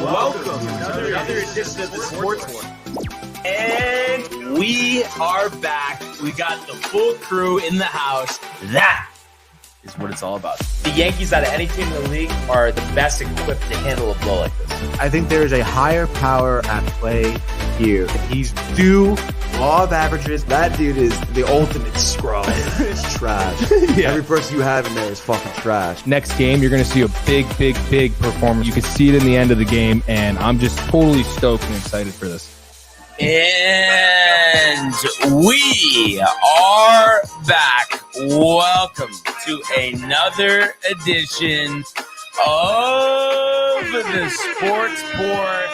Welcome to another edition of the Sports One. And we are back. We got the full crew in the house. That is what it's all about. The Yankees, out of any team in the league, are the best equipped to handle a blow like this. I think there is a higher power at play here. He's due law of averages. That dude is the ultimate scrub. It's trash. Yeah. Every person you have in there is fucking trash. Next game, you're going to see a big performance. You can see it in the end of the game, and I'm just totally stoked and excited for this. And we are back. Welcome to another edition of the Sports Port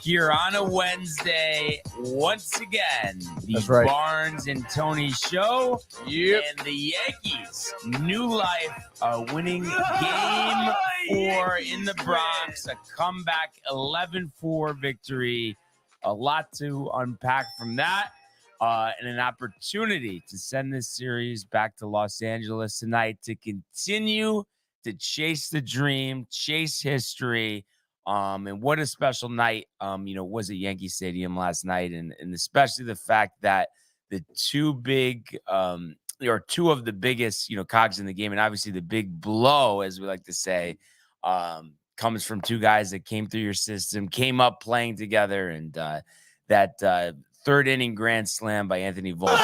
here on a Wednesday. Once again, the right. Barnes and Tony Show. Yep. And the Yankees, new life, winning game 4 in the Bronx, a comeback 11-4 victory. A lot to unpack from that, and an opportunity to send this series back to Los Angeles tonight to continue to chase the dream, chase history. And what a special night, was at Yankee Stadium last night. And especially the fact that the two of the biggest, cogs in the game, and obviously the big blow, as we like to say, comes from two guys that came through your system, came up playing together, and that third inning grand slam by Anthony Volpe.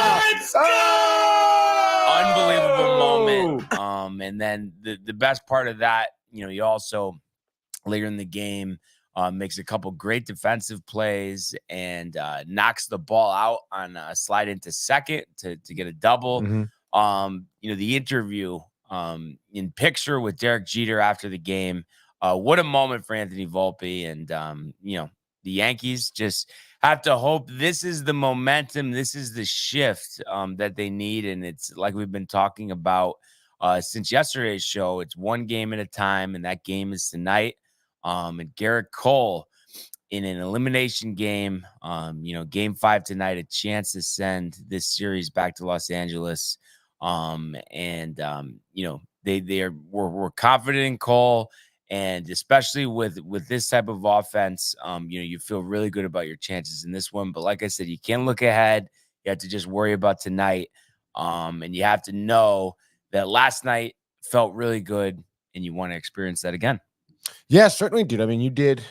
Unbelievable moment. And then the best part of that, he also later in the game makes a couple great defensive plays and knocks the ball out on a slide into second to get a double. Mm-hmm. The interview in picture with Derek Jeter after the game. What a moment for Anthony Volpe. And, the Yankees just have to hope this is the momentum. This is the shift that they need. And it's like we've been talking about since yesterday's show. It's one game at a time, and that game is tonight. And Garrett Cole in an elimination game, game 5 tonight, a chance to send this series back to Los Angeles. We're confident in Cole. And especially with this type of offense, you feel really good about your chances in this one. But like I said, you can't look ahead. You have to just worry about tonight. And you have to know that last night felt really good, and you want to experience that again. Yeah, certainly, dude. I mean, you did,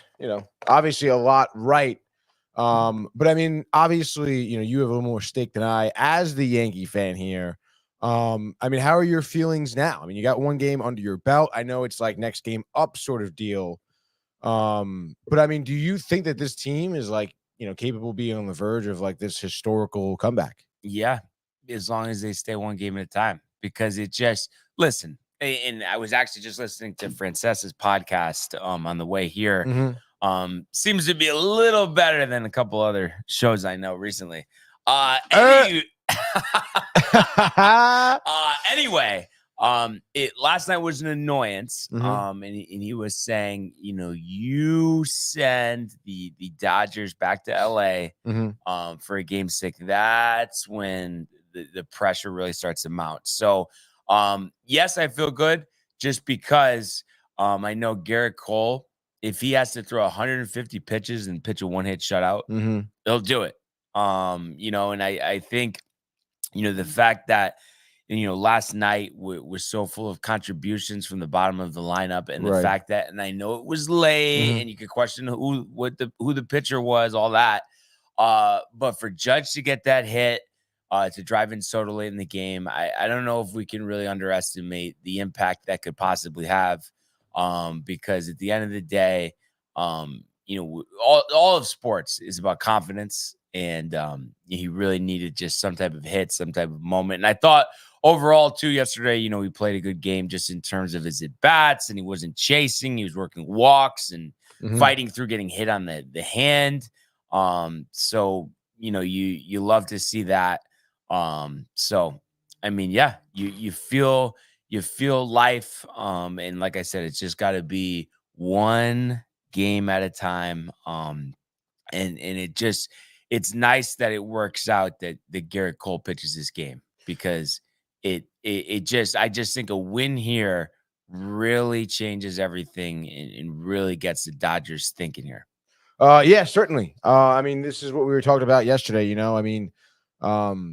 obviously a lot right. But I mean, obviously, you have a little more stake than I as the Yankee fan here. How are your feelings now? I mean, you got one game under your belt. I know it's like next game up sort of deal. But I mean, do you think that this team is capable of being on the verge of like this historical comeback? Yeah, as long as they stay one game at a time, because it just listen. And I was actually just listening to Frances's podcast on the way here. Mm-hmm. Seems to be a little better than a couple other shows I know recently. Anyway, last night was an annoyance. Mm-hmm. And he was saying, you send the Dodgers back to LA mm-hmm. For a game 6. That's when the pressure really starts to mount. So, yes, I feel good just because I know Garrett Cole, if he has to throw 150 pitches and pitch a one-hit shutout, mm-hmm. he'll do it. And I think, the fact that, last night was so full of contributions from the bottom of the lineup, and the fact that, and I know it was late, mm-hmm. and you could question who the pitcher was, all that. But for Judge to get that hit, to drive in Soto late in the game, I don't know if we can really underestimate the impact that could possibly have, because at the end of the day, all of sports is about confidence, and he really needed just some type of hit, some type of moment. And I thought overall too yesterday, he played a good game just in terms of his at-bats, and he wasn't chasing. He was working walks and mm-hmm. fighting through getting hit on the hand. So, you love to see that. So, I mean, yeah, you feel life. And like I said, it's just got to be one game at a time. And it's nice that it works out that Garrett Cole pitches this game, because I just think a win here really changes everything and really gets the Dodgers thinking here. Yeah, certainly. I mean, this is what we were talking about yesterday. I mean, the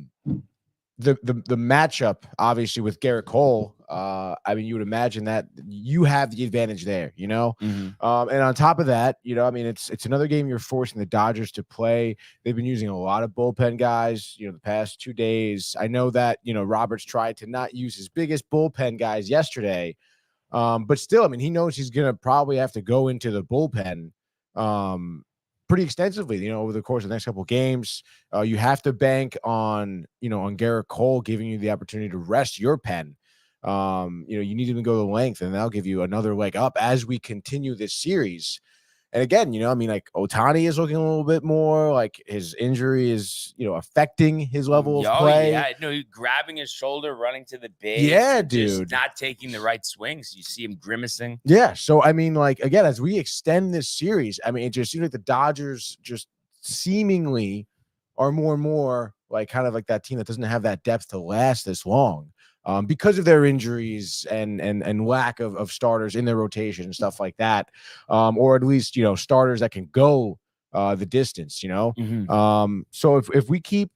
matchup obviously with Garrett Cole. I mean, you would imagine that you have the advantage there. Mm-hmm. And on top of that, I mean, it's another game you're forcing the Dodgers to play. They've been using a lot of bullpen guys. The past 2 days. I know that Roberts tried to not use his biggest bullpen guys yesterday. But still, I mean, he knows he's going to probably have to go into the bullpen pretty extensively, over the course of the next couple of games. You have to bank on Garrett Cole giving you the opportunity to rest your pen. You need him to go the length, and that'll give you another leg up as we continue this series. And again, I mean, like Ohtani is looking a little bit more like his injury is, affecting his level of play. Yeah, no, grabbing his shoulder, running to the base. Yeah, just dude. not taking the right swings. You see him grimacing. Yeah. So, I mean, like, again, as we extend this series, I mean, it just seems like the Dodgers just seemingly are more and more like kind of like that team that doesn't have that depth to last this long. Because of their injuries and lack of starters in their rotation and stuff like that, or at least starters that can go the distance. Mm-hmm. So if we keep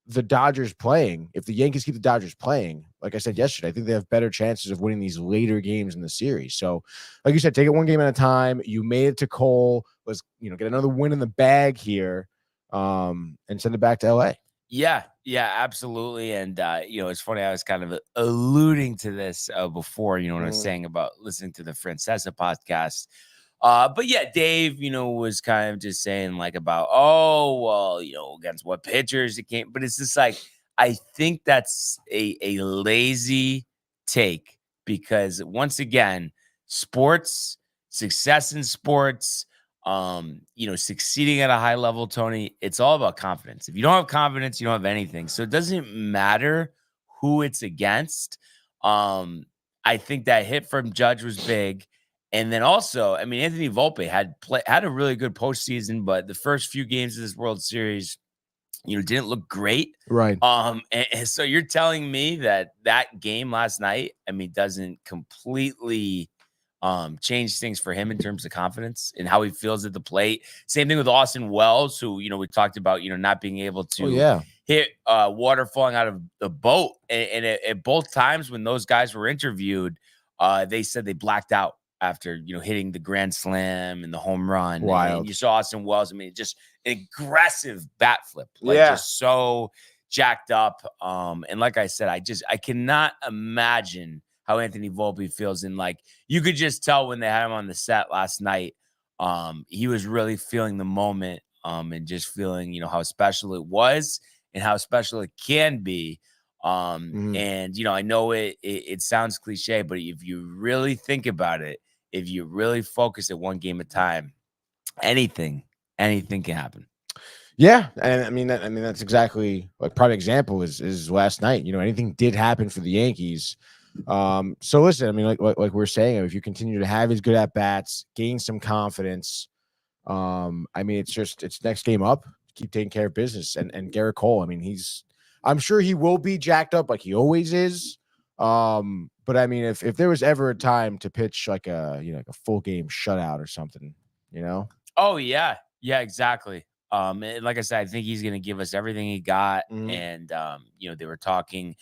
the Dodgers playing, if the Yankees keep the Dodgers playing, like I said yesterday, I think they have better chances of winning these later games in the series. So, like you said, take it one game at a time. You made it to Cole. Let's get another win in the bag here, and send it back to LA. Yeah, absolutely. And it's funny. I was kind of alluding to this before. When I was saying about listening to the Francesa podcast. But yeah, Dave, was kind of just saying like about, against what pitchers it came. But it's just like, I think that's a lazy take because once again, success in sports, succeeding at a high level, Tony, it's all about confidence. If you don't have confidence, you don't have anything. So it doesn't matter who it's against. I think that hit from Judge was big. And then also, I mean, Anthony Volpe had a really good postseason, but the first few games of this World Series, didn't look great. Right. And so you're telling me that game last night, I mean, doesn't completely change things for him in terms of confidence and how he feels at the plate. Same thing with Austin Wells, who, we talked about, not being able to hit water falling out of the boat. And at both times when those guys were interviewed, they said they blacked out after, hitting the grand slam and the home run. Wild. And you saw Austin Wells. I mean, just an aggressive bat flip, just so jacked up. And like I said, I cannot imagine how Anthony Volpe feels. And like, you could just tell when they had him on the set last night, he was really feeling the moment, and just feeling, how special it was and how special it can be. And, I know it sounds cliche, but if you really think about it, if you really focus at one game at a time, anything can happen. Yeah, and I mean that's exactly like prime example is last night. Anything did happen for the Yankees. So listen, I mean, like we're saying, if you continue to have his good at bats, gain some confidence, I mean, it's next game up. Keep taking care of business, and Garrett Cole. I mean, I'm sure he will be jacked up like he always is. But I mean, if there was ever a time to pitch like a full game shutout or something, Oh yeah, exactly. And like I said, I think he's going to give us everything he got. And they were talking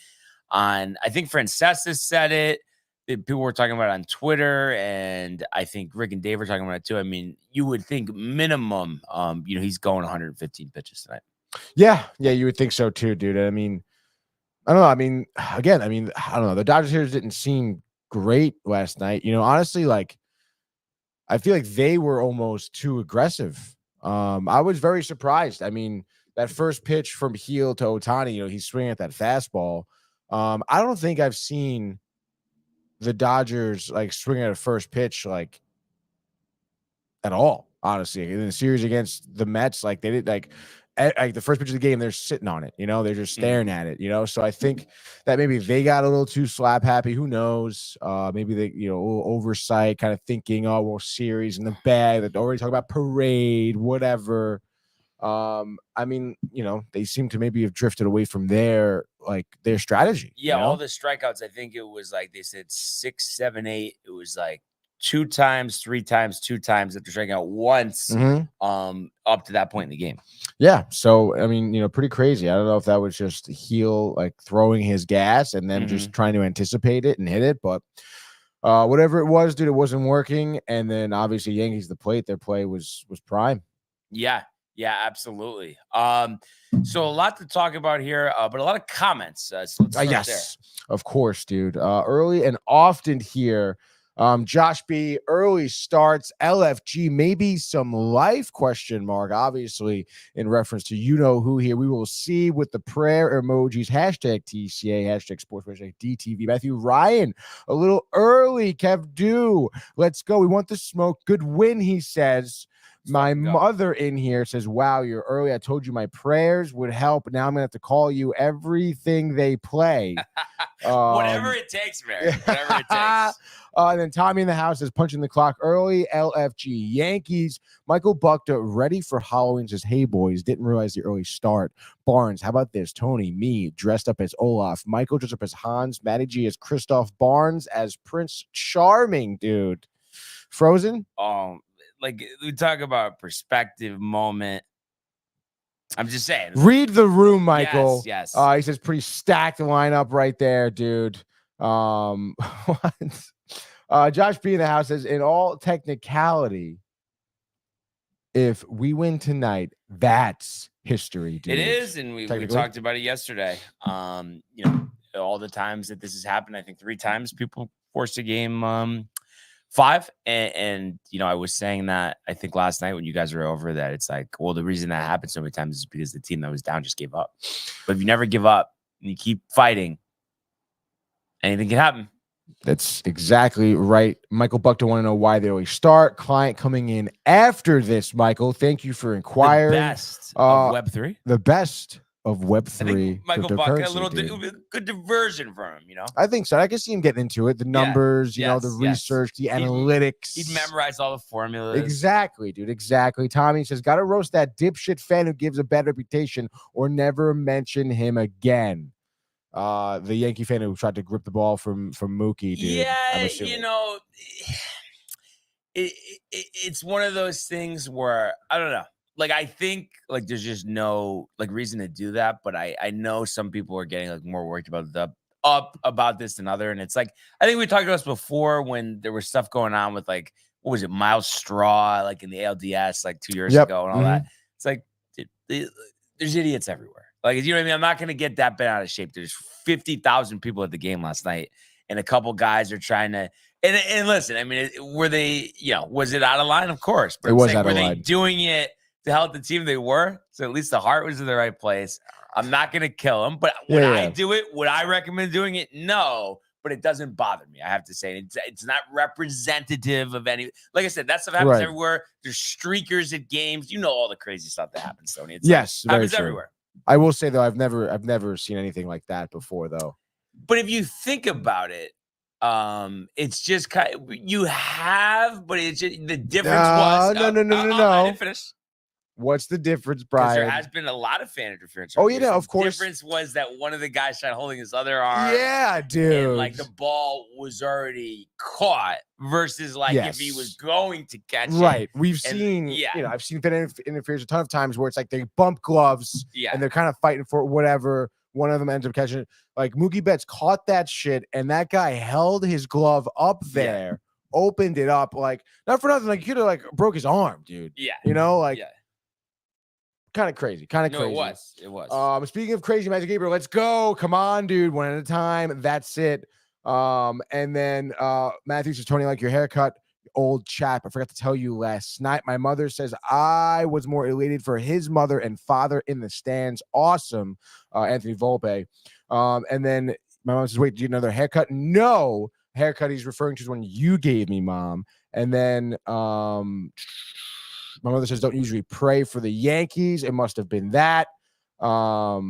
on, I think Francesa said it. People were talking about it on Twitter, and I think Rick and Dave were talking about it too. I mean, you would think minimum, he's going 115 pitches tonight. Yeah, you would think so too, dude. I mean, I don't know. I mean, again, I don't know. The Dodgers here didn't seem great last night. Honestly, like I feel like they were almost too aggressive. I was very surprised. I mean, that first pitch from heel to Ohtani, he's swinging at that fastball. I don't think I've seen the Dodgers like swing at a first pitch like at all. Honestly, in the series against the Mets, like they did like the first pitch of the game, they're sitting on it, they're just staring at it, So I think that maybe they got a little too slap happy. Who knows? Maybe they, a little oversight, kind of thinking, oh, well, series in the bag. They're already talking about parade, whatever. I mean, they seem to maybe have drifted away from their strategy. Yeah, all the strikeouts. I think it was like they said 6, 7, 8. It was like 2 times, 3 times, 2 times after striking out once. Up to that point in the game. Yeah. So I mean, pretty crazy. I don't know if that was just Heel throwing his gas and then just trying to anticipate it and hit it, but whatever it was, dude, it wasn't working. And then obviously Yankees, the plate, their play was prime. Yeah. Yeah, absolutely. So a lot to talk about here, but a lot of comments. So let's start yes, there. Of course, dude. Early and often here. Josh B, early starts, LFG, maybe some life ? Obviously, in reference to who here. We will see with the prayer emojis, hashtag TCA, hashtag sports, hashtag DTV. Matthew Ryan, a little early. Kev Do, let's go. We want the smoke. Good win, he says. My mother in here says, wow, you're early. I told you my prayers would help. Now I'm going to have to call you everything they play. Whatever it takes, man. Whatever it takes. And then Tommy in the house is punching the clock early. LFG Yankees. Michael Buckta ready for Halloween says, hey, boys, didn't realize the early start. Barnes, how about this? Tony, me, dressed up as Olaf. Michael dressed up as Hans. Matty G as Christoph. Barnes as Prince Charming, dude. Frozen? We talk about perspective moment. I'm just saying. Read the room, Michael. Yes. He says pretty stacked lineup right there, dude. What? Josh B in the house says, in all technicality, if we win tonight, that's history, dude. It is, and we talked about it yesterday. All the times that this has happened, I think 3 times people forced a game 5, and I was saying that I think last night when you guys were over that it's like, well, the reason that happened so many times is because the team that was down just gave up. But if you never give up and you keep fighting, anything can happen. That's exactly right. Michael Buckta want to know why they always start. Client coming in after this, Michael. Thank you for inquiring. The best of Web3. The best of Web3. I think Michael Buckta, a little good diversion from him, I think so. I can see him getting into it. The numbers, the research, the analytics. He'd memorize all the formulas. Exactly, dude. Exactly. Tommy says, gotta roast that dipshit fan who gives a bad reputation or never mention him again. The Yankee fan who tried to grip the ball from Mookie, dude. Yeah, it's one of those things where I don't know. I think there's just no reason to do that, but I know some people are getting more worried about this than other, and it's I think we talked about this before when there was stuff going on with what was it, Miles Straw in the ALDS 2 years ago and all that. It's there's idiots everywhere. You know what I mean? I'm not going to get that bent out of shape. There's 50,000 people at the game last night, and a couple guys are trying to. And listen, I mean, were they? Was it out of line? Of course, but it was out of line. Were they doing it to help the team? They were. So at least the heart was in the right place. I'm not going to kill them, but would I do it? Would I recommend doing it? No, but it doesn't bother me. I have to say, it's not representative of any. Like I said, that stuff happens everywhere. There's streakers at games. All the crazy stuff that happens, Tony. It's happens everywhere. I will say though, I've never seen anything like that before though. But if you think about it, it's just you have, but it's just, the difference was no. I didn't finish. What's the difference, Brian? There has been a lot of fan interference. Oh, of course. The difference was that one of the guys tried holding his other arm. Yeah, dude. And the ball was already caught versus if he was going to catch it. Right. We've seen, I've seen fan interference a ton of times where it's they bump gloves and they're kind of fighting for whatever. One of them ends up catching it. Mookie Betts caught that shit and that guy held his glove up there, opened it up. Not for nothing. He could have broke his arm, dude. Yeah. Kind of crazy. It was. Speaking of crazy, Magic Gabriel, let's go. Come on, dude. One at a time. That's it. And then Matthew says, Tony, like your haircut, old chap. I forgot to tell you last night. My mother says I was more elated for his mother and father in the stands. Awesome. Anthony Volpe. And then my mom says, wait, do you another haircut? No. Haircut he's referring to is one you gave me, Mom. And then my mother says, don't usually pray for the Yankees. It must have been that. My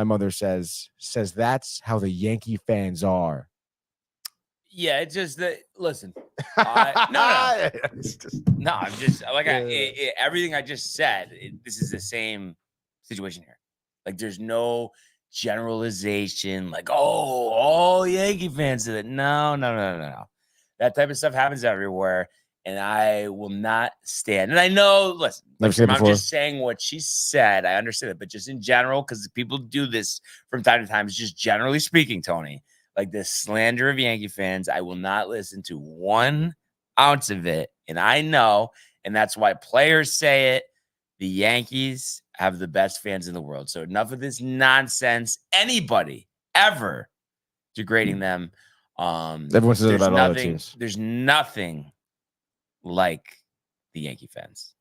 mother says that's how the Yankee fans are. Yeah, it's just that. Listen, no. I'm just like everything I just said. This is the same situation here. Like, there's no generalization. Like, all Yankee fans did it. No. That type of stuff happens everywhere, and I will not stand. And I know, listen, like, I'm just saying what she said. I understand it, but just in general, because people do this from time to time. It's just generally speaking, Tony. Like, this slander of Yankee fans, I will not listen to 1 ounce of it. And I know, and that's why players say it, the Yankees have the best fans in the world. So enough of this nonsense. Anybody ever degrading them. Everyone says about all the teams. There's nothing like the Yankee fans.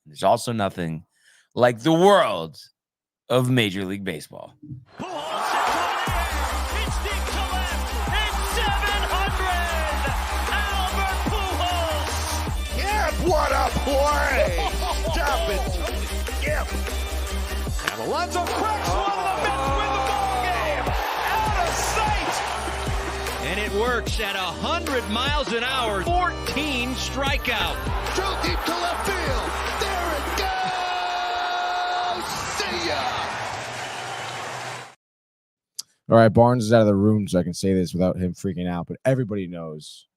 There's also nothing like the world of Major League Baseball. What a play! Stop it, Yep. And Alonso cracks one. The Mets win the ball game. Out of sight. And it works at 100 miles an hour. 14 strikeout. Throw deep to left field. There it goes. See ya. All right, Barnes is out of the room, so I can say this without him freaking out. But everybody knows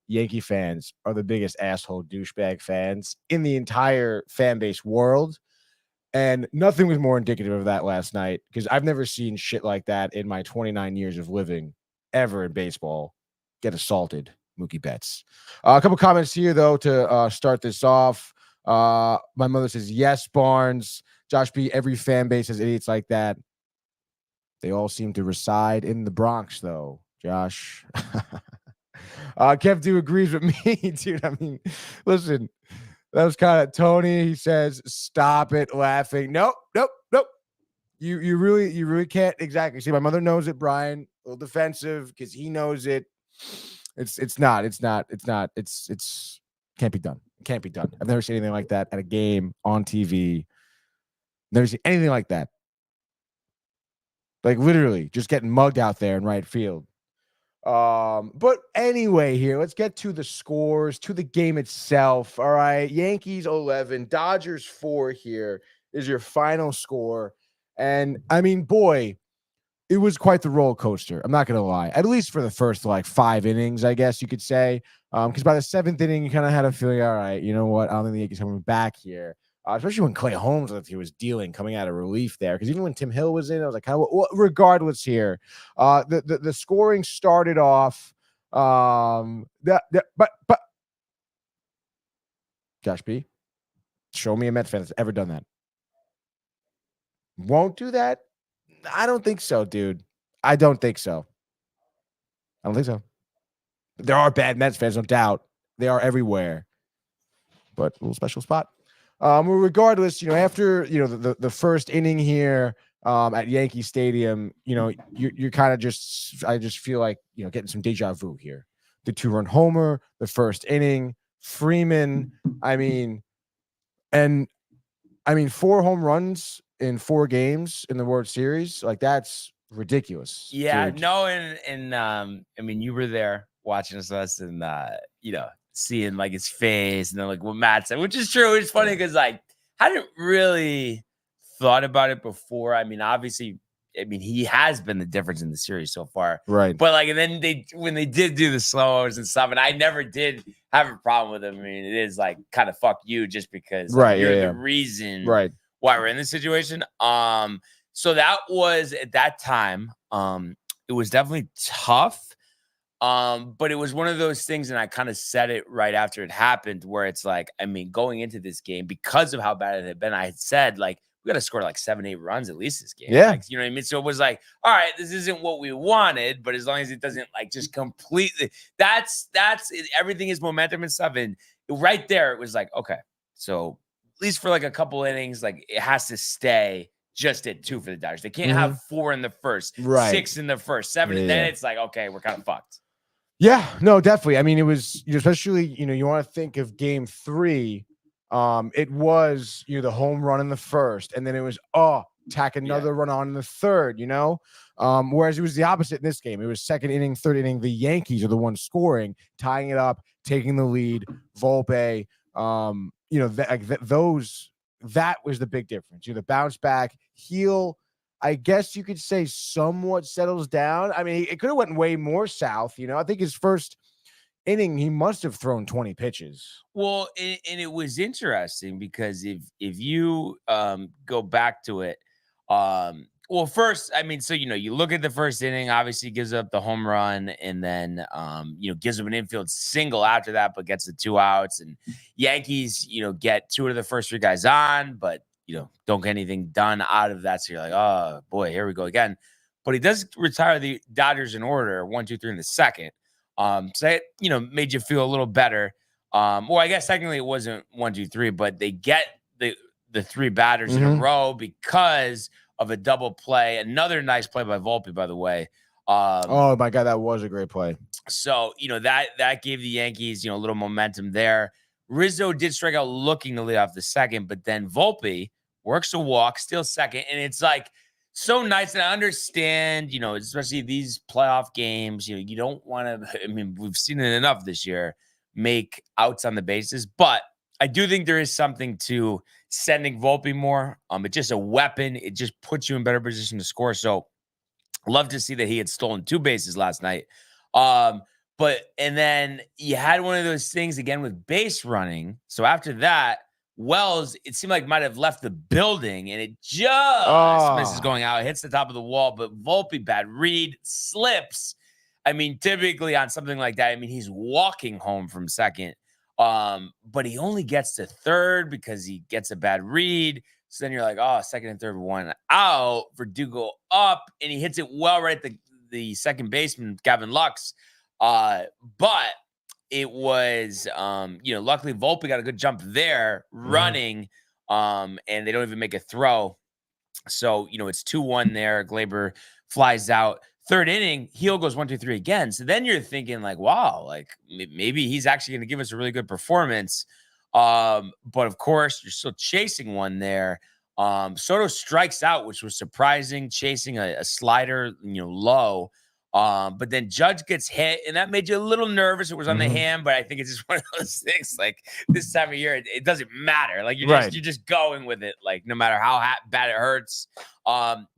Yankee fans are the biggest asshole douchebag fans in the entire fan base world. And nothing was more indicative of that last night, because I've never seen shit like that in my 29 years of living ever in baseball. Get assaulted, Mookie Betts. A couple comments here, though, to start this off. My mother says, yes, Barnes. Josh B., every fan base has idiots like that. They all seem to reside in the Bronx, though, Josh. Kev Do agrees with me, dude. I mean, listen, that was kind of Tony. He says, stop it laughing. Nope. You really can't exactly see. My mother knows it, Brian. A little defensive because he knows it. It's can't be done. It can't be done. I've never seen anything like that at a game on TV. Never seen anything like that. Like, literally just getting mugged out there in right field. But anyway, here, let's get to the scores, to the game itself. All right. Yankees 11, Dodgers 4 here is your final score. And I mean, boy, it was quite the roller coaster. I'm not going to lie, at least for the first 5 innings, I guess you could say. Because by the 7th inning, you kind of had a feeling, all right, you know what? I don't think the Yankees are coming back here. Especially when Clay Holmes, he was dealing, coming out of relief there. Because even when Tim Hill was in, I was like, regardless here, the scoring started off. But Josh B., show me a Mets fan that's ever done that. Won't do that? I don't think so, dude. I don't think so. There are bad Mets fans, no doubt. They are everywhere. But a little special spot. Regardless, after the first inning here at Yankee Stadium, you're kind of I just feel like getting some deja vu here. The 2-run homer, the first inning, Freeman. 4 home runs in 4 games in the World Series, that's ridiculous. Yeah, dude. no, and you were there watching us, and seeing his face and then what Matt said, which is true. It's funny because I hadn't really thought about it before. Obviously, he has been the difference in the series so far, right? But and then when they did do the slow-mos and stuff, and I never did have a problem with them. It is kind of fuck you just because you're the reason why we're in this situation. So that was at that time. It was definitely tough. But it was one of those things, and I kind of said it right after it happened, where it's going into this game, because of how bad it had been, I had said, we got to score 7-8 runs at least this game. Yeah. You know what I mean? So it was all right, this isn't what we wanted, but as long as it doesn't just completely, that's everything is momentum and stuff. And right there, it was okay, so at least for a couple innings, it has to stay just at 2 for the Dodgers. They can't have 4 in the first, 6 in the first, 7. And then it's okay, we're kind of fucked. Yeah, no, definitely. It was, especially, you want to think of game 3. It was, the home run in the first, and then it was, tack another run on in the third, whereas it was the opposite in this game. It was second inning, third inning. The Yankees are the ones scoring, tying it up, taking the lead. Volpe, that was the big difference. The bounce back. Heel, I guess you could say, somewhat settles down. I mean, it could have went way more south. I think his first inning, he must have thrown 20 pitches. Well, and it was interesting because if you go back to it, well, first, I mean, so you look at the first inning, obviously gives up the home run, and then gives up an infield single after that, but gets the 2 outs. And Yankees, get 2 of the first 3 guys on, but don't get anything done out of that. So you're like, oh boy, here we go again. But he does retire the Dodgers in order, 1, 2, 3 in the second. So that, made you feel a little better. Well, I guess technically it wasn't 1, 2, 3, but they get the 3 batters in a row because of a double play. Another nice play by Volpe, by the way. Oh my God, that was a great play. So, that gave the Yankees, a little momentum there. Rizzo did strike out looking to lead off the second, but then Volpe works a walk, still second. And it's like so nice. And I understand, especially these playoff games, you don't want to, I mean, we've seen it enough this year, make outs on the bases, but I do think there is something to sending Volpe more. It's just a weapon. It just puts you in better position to score. So love to see that he had stolen 2 bases last night. And then you had one of those things again with base running. So after that, Wells, it seemed like might have left the building, and it just misses going out. It hits the top of the wall, but Volpe, bad read, slips. I mean, typically on something like that, I mean, he's walking home from second. But he only gets to third because he gets a bad read. So then you're like, oh, second and third, 1 out. Verdugo up, and he hits it well right at the second baseman, Gavin Lux. But it was, luckily Volpe got a good jump there running, and they don't even make a throw. So, it's 2-1 there. Glaber flies out. Third inning, Heel goes 1, 2, 3 again. So then you're thinking like, wow, like maybe he's actually going to give us a really good performance. But of course, you're still chasing one there. Soto strikes out, which was surprising, chasing a slider, low. But then Judge gets hit, and that made you a little nervous. It was on the hand, but I think it's just one of those things. Like this time of year, it doesn't matter. Like you're just going with it. Like no matter how bad it hurts.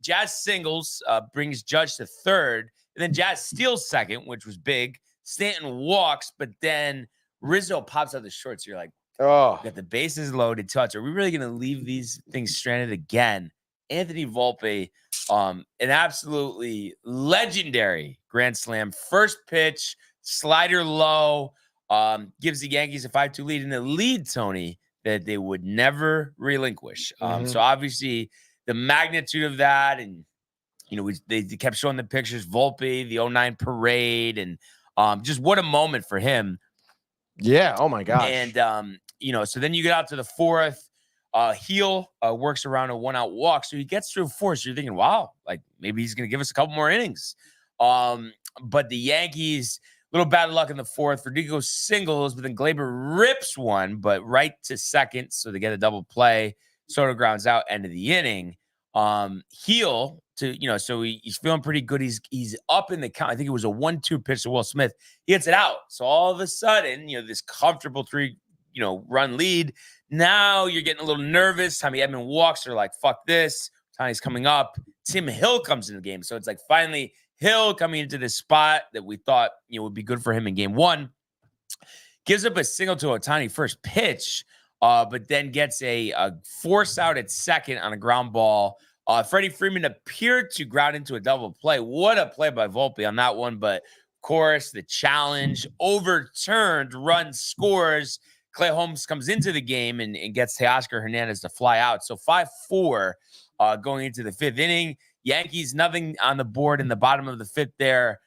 Jazz singles, brings Judge to third, and then Jazz steals second, which was big. Stanton walks, but then Rizzo pops out the short. So you're like, got the bases loaded. Touch. Are we really going to leave these things stranded again? Anthony Volpe, an absolutely legendary grand slam. First pitch, slider low, gives the Yankees a 5-2 lead, and a lead, Tony, that they would never relinquish. So obviously the magnitude of that, and they kept showing the pictures, Volpe, the 09 parade, and just what a moment for him. Yeah. Oh my gosh. And so then you get out to the fourth. Heel works around a 1-out walk, so he gets through 4. So you're thinking, wow, like maybe he's going to give us a couple more innings. But the Yankees, little bad luck in the fourth. Verdugo singles, but then Glaber rips one, but right to second, so they get a double play. Soto grounds out, end of the inning. Heel to so he's feeling pretty good. He's up in the count. I think it was a 1-2 pitch to Will Smith. He hits it out. So all of a sudden, this comfortable 3 run lead. Now you're getting a little nervous. Tommy Edman walks. They're like, fuck this. Tiny's coming up. Tim Hill comes in the game. So it's like finally Hill coming into this spot that we thought would be good for him in game 1. Gives up a single to Ohtani first pitch, but then gets a force out at second on a ground ball. Freddie Freeman appeared to ground into a double play. What a play by Volpe on that one. But of course, the challenge overturned, run scores. Clay Holmes comes into the game and gets Teoscar Hernandez to fly out. So 5-4 going into the 5th inning. Yankees, nothing on the board in the bottom of the 5th there.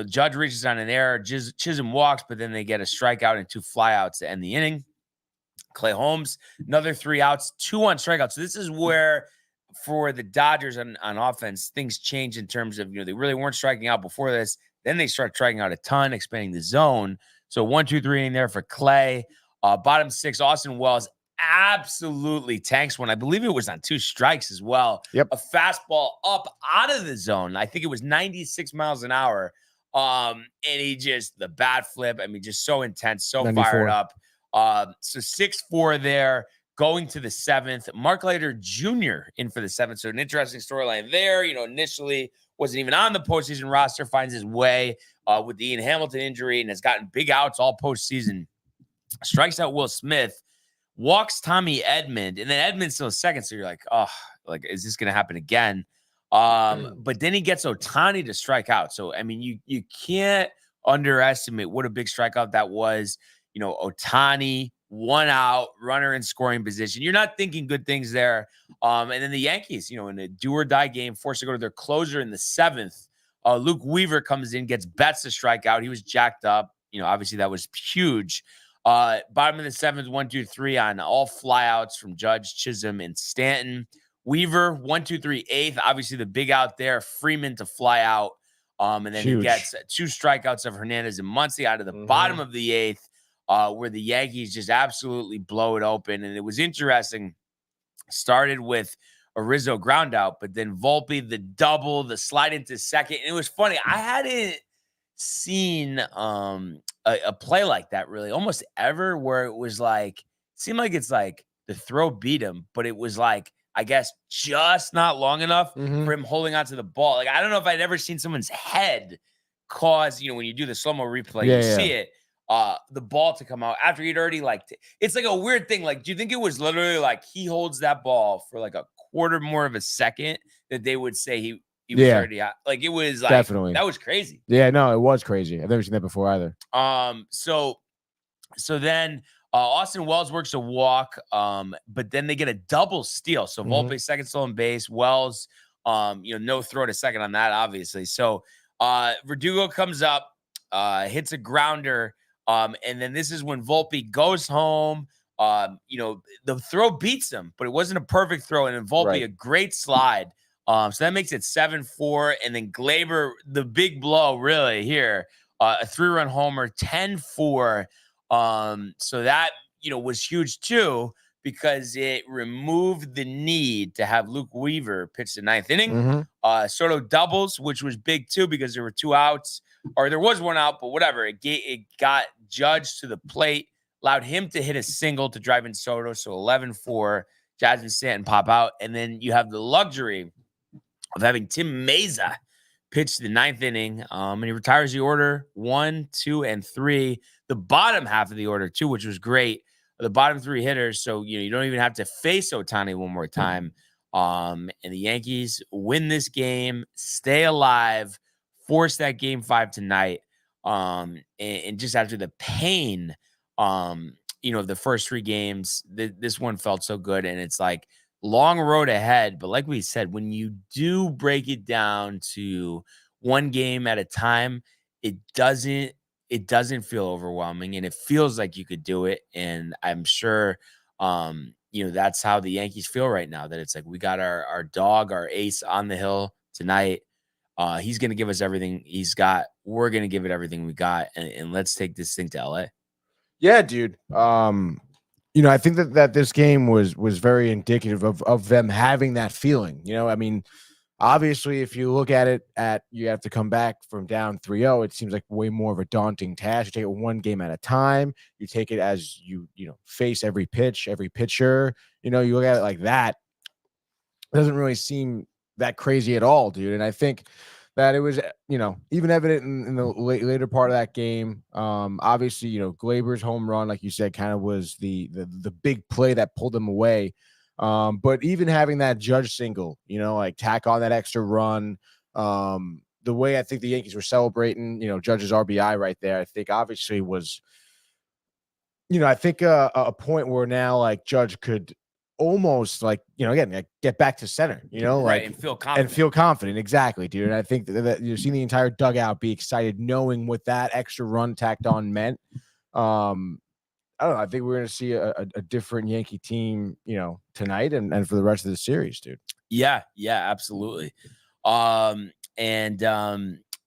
Judge reaches on an error. Chisholm walks, but then they get a strikeout and 2 flyouts to end the inning. Clay Holmes, another 3 outs, 2 on strikeouts. So this is where, for the Dodgers on offense, things change in terms of, they really weren't striking out before this. Then they start striking out a ton, expanding the zone. So 1, 2, 3 in there for Clay. Bottom 6, Austin Wells absolutely tanks one. I believe it was on 2 strikes as well. Yep. A fastball up out of the zone. I think it was 96 miles an hour. And he just, the bat flip, I mean, just so intense, so 94. fired up. So 6-4 there, going to the 7th. Mark Leiter Jr. in for the 7th. So an interesting storyline there. Initially wasn't even on the postseason roster, finds his way with the Ian Hamilton injury and has gotten big outs all postseason. Strikes out Will Smith, walks Tommy Edman, and then Edman's still second. So you're like, oh, like, is this going to happen again? But then he gets Ohtani to strike out. So, I mean, you can't underestimate what a big strikeout that was. Ohtani, 1 out, runner in scoring position. You're not thinking good things there. And then the Yankees, in a do or die game, forced to go to their closer in the 7th. Luke Weaver comes in, gets Betts to strike out. He was jacked up. Obviously that was huge. Bottom of the 7th, 1-2-3 on all flyouts from Judge, Chisholm, and Stanton. Weaver, 1-2-3, 8th. Obviously, the big out there. Freeman to fly out. And then Huge. he gets 2 strikeouts of Hernandez and Muncy out of the bottom of the 8th, where the Yankees just absolutely blow it open. And it was interesting. Started with a Rizzo ground out, but then Volpe, the double, the slide into second. And it was funny. I hadn't seen a play like that really almost ever, where it was like, seemed like it's like the throw beat him, but it was like, I guess, just not long enough for him holding onto the ball. Like, I don't know if I'd ever seen someone's head cause, when you do the slow-mo replay, see it, the ball to come out after he'd already it's like a weird thing. Like, do you think it was literally like he holds that ball for like a quarter more of a second that they would say he was already out? Like, it was like, definitely, that was crazy. Yeah, no, it was crazy. I've never seen that before either. So then Austin Wells works a walk, but then they get a double steal. So Volpe second stolen base, Wells, no throw to second on that, obviously. So Verdugo comes up, hits a grounder, and then this is when Volpe goes home. The throw beats him, but it wasn't a perfect throw. And then Volpe, a great slide. So that makes it 7-4. And then Glaber, the big blow really here, a 3-run homer, 10-4. So that, was huge too, because it removed the need to have Luke Weaver pitch the 9th inning. Soto doubles, which was big too, because there were 2 outs, or there was 1 out, but whatever. It got Judge to the plate, allowed him to hit a single to drive in Soto. So 11-4, Jasmine Stanton pop out. And then you have the luxury of having Tim Meza pitch the 9th inning, and he retires the order 1, 2, and 3. The bottom half of the order too, which was great. The bottom 3 hitters, so you don't even have to face Ohtani one more time. And the Yankees win this game, stay alive, force that Game 5 tonight. And just after the pain, of the first 3 games, this one felt so good, and it's like, long road ahead. But like we said, when you do break it down to one game at a time, it doesn't feel overwhelming, and it feels like you could do it. And I'm sure, that's how the Yankees feel right now, that it's like, we got our dog, our ace on the hill tonight. He's going to give us everything he's got. We're going to give it everything we got. And let's take this thing to LA. Yeah, dude. I think that this game was very indicative of them having that feeling. I mean, obviously, if you look at it you have to come back from down 3-0, it seems like way more of a daunting task. You take it one game at a time. You take it as you face every pitch, every pitcher. You look at it like that. It doesn't really seem that crazy at all, dude. And I think that it was, even evident in the later part of that game. Obviously, Glaber's home run, like you said, kind of was the big play that pulled them away. But even having that Judge single, like tack on that extra run, the way I think the Yankees were celebrating, Judge's RBI right there, I think obviously was, I think a point where now like Judge could almost again, get back to center, and feel confident. Exactly, dude. And I think that you've seen the entire dugout be excited knowing what that extra run tacked on meant. I don't know. I think we're going to see a different Yankee team, tonight and for the rest of the series, dude. Yeah, absolutely.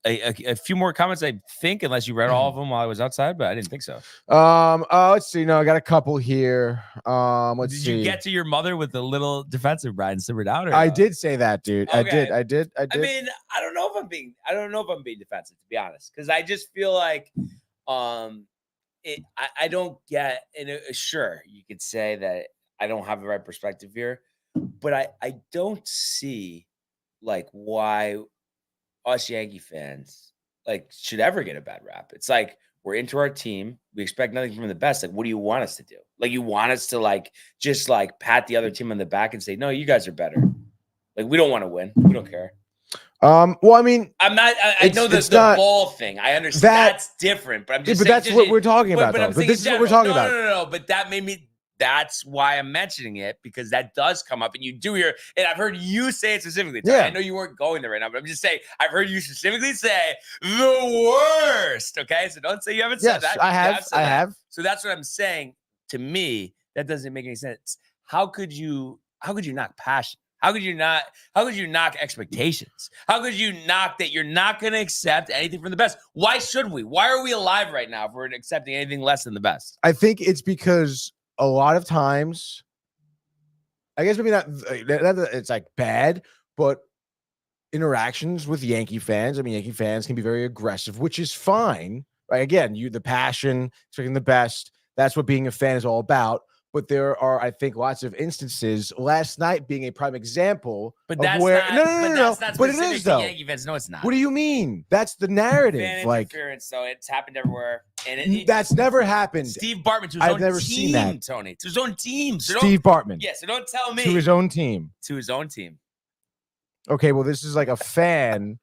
a few more comments, I think, unless you read all of them while I was outside, but I didn't think so. Let's see. No, I got a couple here. Let's Did see. you get to your mother with a little defensive Brian simmered out? Or I did say that, dude. Okay. I did. I mean, I don't know if I'm being defensive, to be honest, because I just feel like I don't get, and sure, you could say that I don't have the right perspective here, but I don't see like why us Yankee fans like should ever get a bad rap. It's like, we're into our team. We expect nothing from the best. Like, what do you want us to do? Like, you want us to like just like pat the other team on the back and say, no, you guys are better. Like, we don't want to win. We don't care. Well, I mean, I'm not. I know the ball thing. I understand that's different, but I'm just. But saying, that's what we're talking about. But But this is what we're talking about. No. But that made me. That's why I'm mentioning it, because that does come up, and you do hear. And I've heard you say it specifically. Yeah. I know you weren't going there right now, but I'm just saying I've heard you specifically say the worst. Okay, so don't say you haven't said that. I have. So that's what I'm saying. To me, that doesn't make any sense. How could you knock passion? How could you knock expectations? How could you knock that you're not going to accept anything from the best? Why should we? Why are we alive right now if we're accepting anything less than the best? I think it's because a lot of times, I guess maybe not it's like bad, but interactions with Yankee fans. I mean, Yankee fans can be very aggressive, which is fine. Right? Again, the passion, expecting the best. That's what being a fan is all about. But there are, I think, lots of instances. Last night being a prime example. But that's where no. But it is though. Yankee fans, no, it's not. What do you mean? That's the narrative. Fan like interference, though. It's happened everywhere, and that's never happened. Steve Bartman to his I've never seen that. Tony, to his own team. So Steve Bartman. Yeah, so don't tell me to his own team. To his own team. Okay, well, this is like a fan.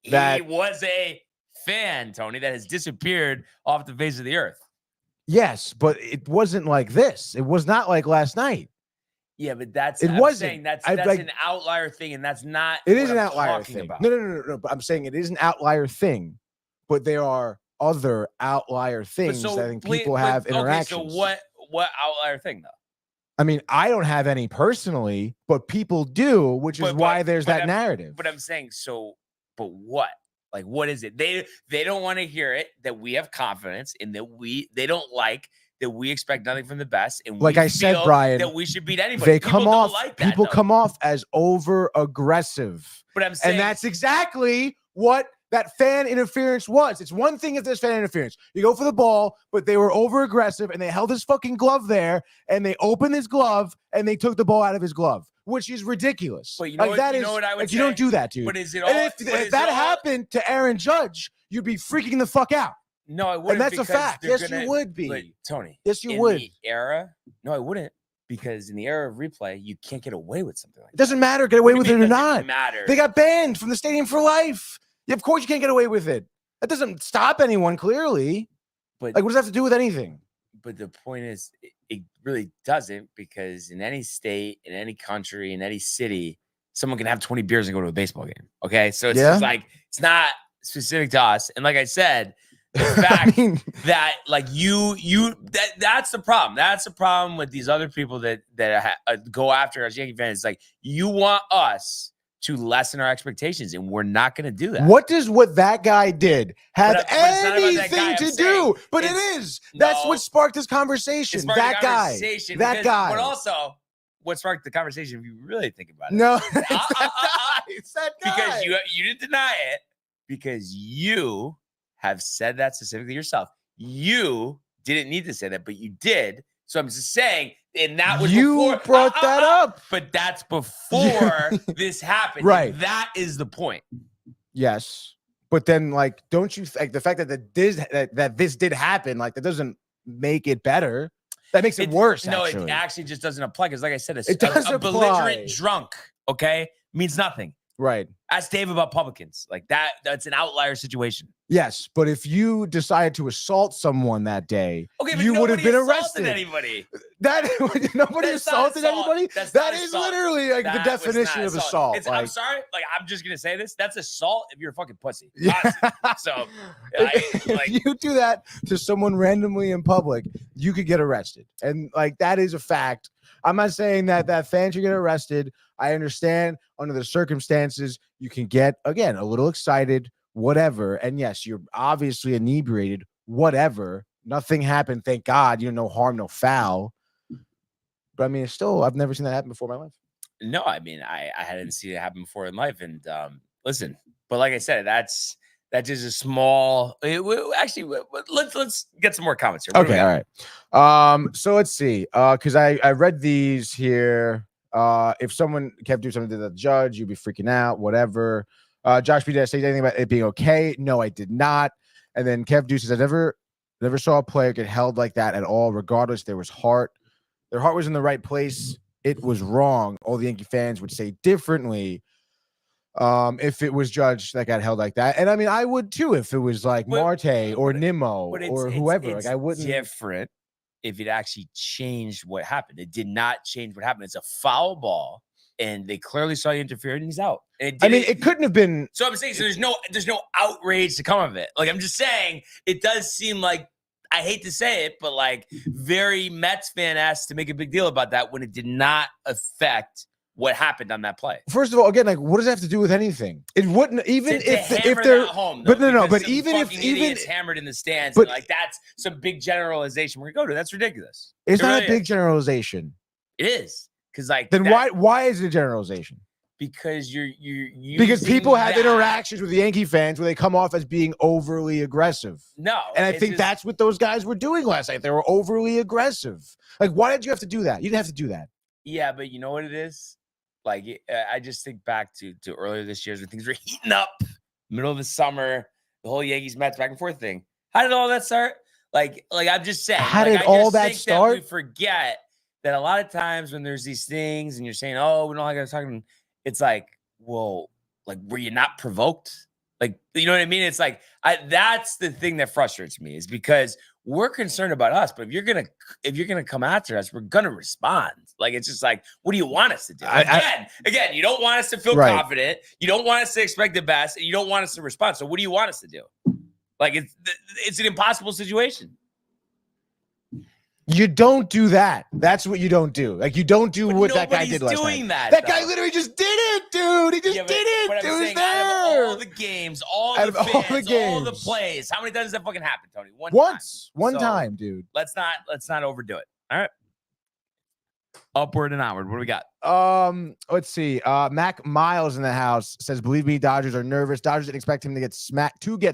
He was a fan, Tony, that has disappeared off the face of the earth. Yes, but it wasn't like this. It was not like last night. Yeah, but that's that's an outlier thing, and that's not. It is an outlier thing. About. No. But I'm saying it is an outlier thing, but there are other outlier things that I think people have interactions. Okay, so what outlier thing though? I mean, I don't have any personally, but people do, which is why there's that narrative. But I'm saying, but what? Like, what is it? They don't want to hear it, that we have confidence in that they don't like that we expect nothing from the best. And like I said, Brian, that we should beat anybody. They come off, people come off as over aggressive. But I'm saying, and that's exactly what that fan interference was. It's one thing if there's fan interference. You go for the ball, but they were over aggressive and they held his fucking glove there and they opened his glove and they took the ball out of his glove, which is ridiculous. But you know what I would say? You don't do that, dude. But is it all? If that happened to Aaron Judge, you'd be freaking the fuck out. No, I wouldn't. And that's a fact. Yes, you would be. But, Tony. Yes, you would. In the era? No, I wouldn't. Because in the era of replay, you can't get away with something like that. It doesn't matter. Get away with it or not. Matter. They got banned from the stadium for life. Of course you can't get away with it. That doesn't stop anyone, clearly. But like, what does that have to do with anything? But the point is, it really doesn't, because in any state, in any country, in any city, someone can have 20 beers and go to a baseball game. Okay. So it's just like, it's not specific to us. And like I said, the fact that like that's the problem. That's the problem with these other people that go after us Yankee fans. It's like, you want us to lessen our expectations, and we're not going to do that. What does what that guy did have anything to do? But it is. That's what sparked this conversation. That guy. But also, what sparked the conversation, if you really think about it? No, it's that guy. Because you didn't deny it, because you have said that specifically yourself. You didn't need to say that, but you did. So I'm just saying, and that was you brought that up. But that's before this happened. Right. And that is the point. Yes. But then, like, don't you like the fact that this did happen, like, that doesn't make it better. That makes it worse. No, actually. It actually just doesn't apply, because like I said, a belligerent drunk, okay, means nothing. Right. Ask Dave about publicans. Like that's an outlier situation. Yes, but if you decided to assault someone that day, you would have been arrested. Anybody? Nobody assaulted anybody. That is literally like the definition of assault. I'm sorry. Like, I'm just gonna say this. That's assault if you're a fucking pussy. So if you do that to someone randomly in public, you could get arrested. And like, that is a fact. I'm not saying that fans should get arrested. I understand under the circumstances, you can get, again, a little excited whatever. And yes, you're obviously inebriated, whatever. Nothing happened, thank God. No harm, no foul. But I mean, it's still, I've never seen that happen before in my life. No, I mean, I hadn't seen it happen before in life. And listen, but like I said, that's just a small. Actually, let's get some more comments here. Okay, all right. So let's see. Because I read these here. If someone kept doing something to the judge, you'd be freaking out. Whatever. Josh B, did I say anything about it being okay? No, I did not. And then Kev Deuce says, I never saw a player get held like that at all. Regardless, there was heart. Their heart was in the right place. It was wrong. All the Yankee fans would say differently if it was judged that got held like that. And I mean, I would too if it was like Marte or Nimmo or whoever. Like I wouldn't. Different if it actually changed what happened. It did not change what happened. It's a foul ball, and they clearly saw you interfere, and he's out. And it couldn't have been. So I'm saying, so there's no outrage to come of it. Like I'm just saying, it does seem like, I hate to say it, but like very Mets fan asked to make a big deal about that when it did not affect what happened on that play. First of all, again, like what does that have to do with anything? It wouldn't, even if they're home. Though, but even if idiots hammered in the stands, but like that's some big generalization we're gonna go to. That's ridiculous. It's not a big generalization. It is, because like then why is it a generalization? Because you're because people have interactions with Yankee fans where they come off as being overly aggressive. No, and I think that's what those guys were doing last night. They were overly aggressive. Like, why did you have to do that? You didn't have to do that. Yeah, but you know what it is? Like, I just think back to earlier this year when things were heating up, middle of the summer, the whole Yankees Mets back and forth thing. How did all that start? Like I'm just saying. How did all that start? That we forget that a lot of times when there's these things and you're saying, "Oh, we don't like to talk," it's like, well, like, were you not provoked? Like, you know what I mean? It's like, that's the thing that frustrates me, is because we're concerned about us, but if you're gonna come after us, we're gonna respond. Like, it's just like, what do you want us to do? Again, you don't want us to feel confident. You don't want us to expect the best. And you don't want us to respond. So what do you want us to do? Like, it's an impossible situation. You don't do that. That's what you don't do. Like, you don't do what that guy did last night. That guy literally just did it, dude. He just did it. But I'm saying, out of all the games, all the fans, all the plays, how many times does that fucking happen, Tony? One time, dude. Let's not overdo it. All right. Upward and onward. What do we got? Let's see. Mac Miles in the house says, believe me, Dodgers are nervous. Dodgers didn't expect him to get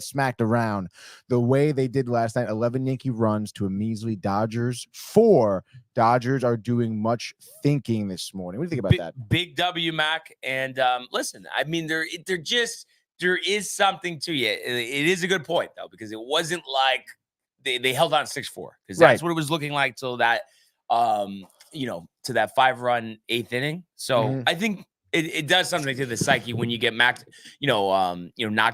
smacked around the way they did last night. 11 Yankee runs to a measly Dodgers 4. Dodgers are doing much thinking this morning. What do you think about that? Big W, Mac. And listen, I mean, there is something to you. It is a good point though, because it wasn't like they held on 6-4, because that's what it was looking like till that to that 5-run 8th inning. So I think it does something to the psyche when you get knocked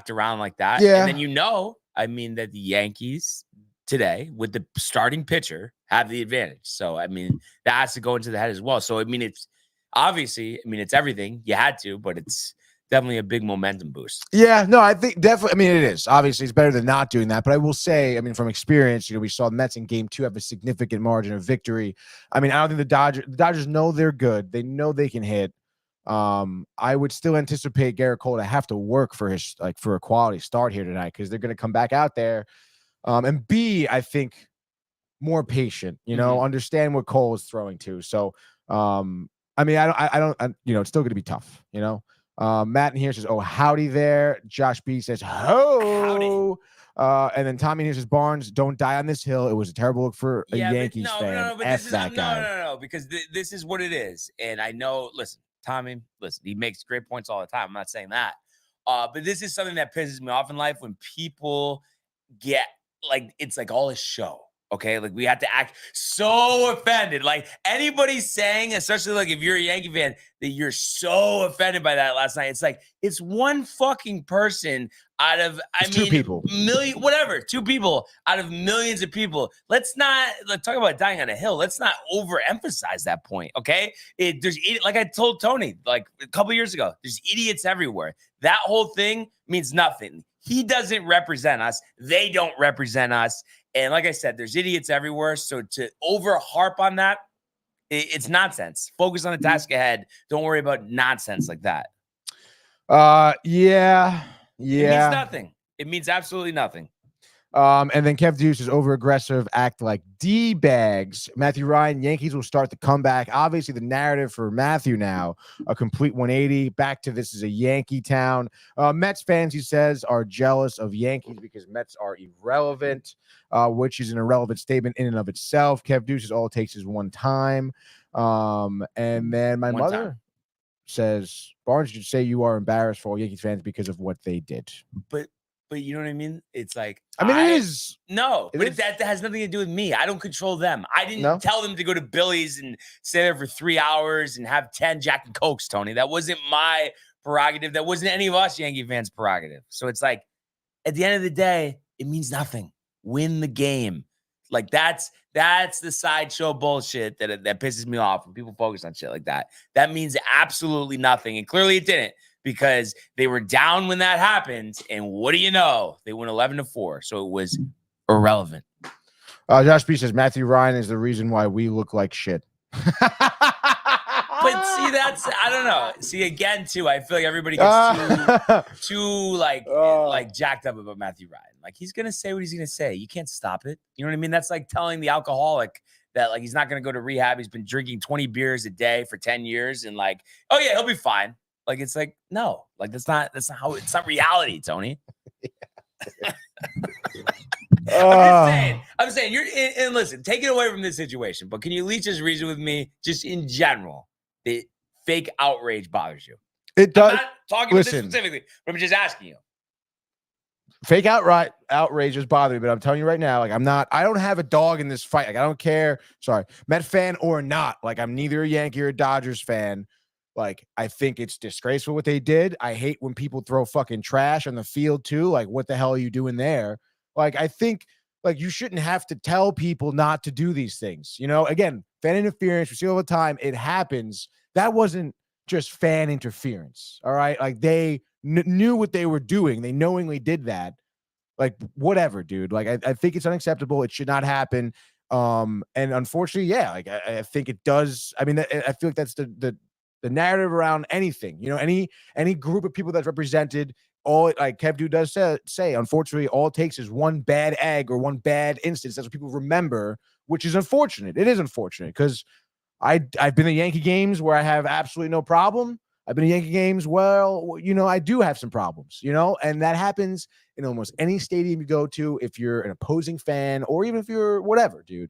around like that. Yeah. And then I mean, that the Yankees today with the starting pitcher have the advantage. So I mean, that has to go into the head as well. So I mean, it's obviously, it's everything. You had to, but it's definitely a big momentum boost. Yeah, no, I think definitely. I mean, it is. Obviously, it's better than not doing that. But I will say, I mean, from experience, we saw the Mets in Game 2 have a significant margin of victory. I mean, I don't think the Dodgers know they're good. They know they can hit. I would still anticipate Garrett Cole to have to work for a quality start here tonight, because they're going to come back out there and be, I think, more patient. Understand what Cole is throwing to. So, I mean, I don't. It's still going to be tough. Matt in here says, "Oh, howdy there." Josh B says, "Ho." And then Tommy in here says, "Barnes, don't die on this hill. It was a terrible look for a Yankees fan." No, because this is what it is. And I know, Tommy, he makes great points all the time. I'm not saying that. But this is something that pisses me off in life, when people get it's like all a show. Okay, like we have to act so offended. Like anybody saying, especially like if you're a Yankee fan, that you're so offended by that last night. It's like, it's one fucking person out of, 2 people, two people out of millions of people. Let's talk about dying on a hill. Let's not overemphasize that point. Okay, like I told Tony like a couple years ago, there's idiots everywhere. That whole thing means nothing. He doesn't represent us. They don't represent us. And like I said, there's idiots everywhere. So to over harp on that, it's nonsense. Focus on the task ahead. Don't worry about nonsense like that. Yeah. It means nothing. It means absolutely nothing. And then Kev Deuce is over aggressive, act like D-bags. Matthew Ryan, Yankees will start the comeback. Obviously, the narrative for Matthew now, a complete 180. Back to this is a Yankee town. Mets fans, he says, are jealous of Yankees because Mets are irrelevant, which is an irrelevant statement in and of itself. Kev Deuce is all it takes is one time. And then my mother says, Barnes, should say you are embarrassed for all Yankees fans because of what they did. But you know what I mean? It's like, I mean, it is. No, it but is. that has nothing to do with me. I don't control them. I didn't tell them to go to Billy's and stay there for 3 hours and have 10 Jack and Cokes, Tony. That wasn't my prerogative. That wasn't any of us Yankee fans' prerogative. So it's like, at the end of the day, it means nothing. Win the game. Like that's the sideshow bullshit that pisses me off when people focus on shit like that. That means absolutely nothing. And clearly it didn't, because they were down when that happened. And what do you know? They went 11-4. So it was irrelevant. Josh B says Matthew Ryan is the reason why we look like shit. But see, I don't know. See, again, too, I feel like everybody gets too jacked up about Matthew Ryan. Like, he's going to say what he's going to say. You can't stop it. You know what I mean? That's like telling the alcoholic that, like, he's not going to go to rehab. He's been drinking 20 beers a day for 10 years. And like, oh yeah, he'll be fine. Like, it's like, no, like, that's not how it's not reality, Tony. I'm saying you're and listen, take it away from this situation, but can you at least just reason with me, just in general, that fake outrage bothers you? It does. I'm not talking about this specifically, but I'm just asking you. Fake outrage is bothering me, but I'm telling you right now, like, I don't have a dog in this fight. Like, I don't care. Sorry, Met fan or not. Like, I'm neither a Yankee or a Dodgers fan. Like, I think it's disgraceful what they did. I hate when people throw fucking trash on the field too. Like, what the hell are you doing there? Like, I think, like, you shouldn't have to tell people not to do these things. You know, again, fan interference, we see all the time. It happens. That wasn't just fan interference. All right. Like, they knew what they were doing. They knowingly did that. Like, whatever, dude. Like, I think it's unacceptable. It should not happen. And unfortunately, yeah, like, I think it does. I mean, I feel like that's the narrative around anything, you know, any group of people that's represented, all, like Kev Dude does say, unfortunately, all it takes is one bad egg or one bad instance. That's what people remember, which is unfortunate. It is unfortunate because I've been to Yankee games where I have absolutely no problem. I've been to Yankee games, well, you know, I do have some problems, you know, and that happens in almost any stadium you go to if you're an opposing fan or even if you're whatever, dude.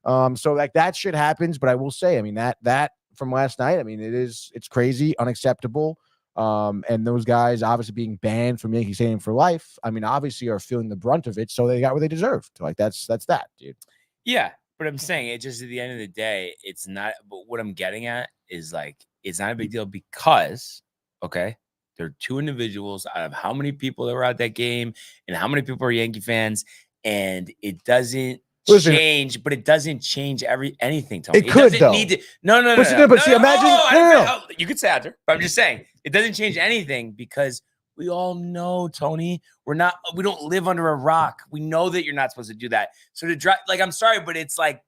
So like that shit happens, but I will say, I mean, that from last night, I mean, it's crazy, unacceptable. And those guys obviously being banned from Yankee Stadium for life, I mean, obviously are feeling the brunt of it, so they got what they deserved. Like, that's that, dude. Yeah, but I'm saying it just at the end of the day, it's not, but what I'm getting at is, like, it's not a big deal because, okay, there are two individuals out of how many people that were at that game and how many people are Yankee fans, and it doesn't change, but it doesn't change anything, Tony. It could, though. Need to, no. But see, imagine. No. You could say after, but I'm just saying it doesn't change anything because we all know, Tony, we don't live under a rock. We know that you're not supposed to do that. So to drive, like, I'm sorry, but it's like,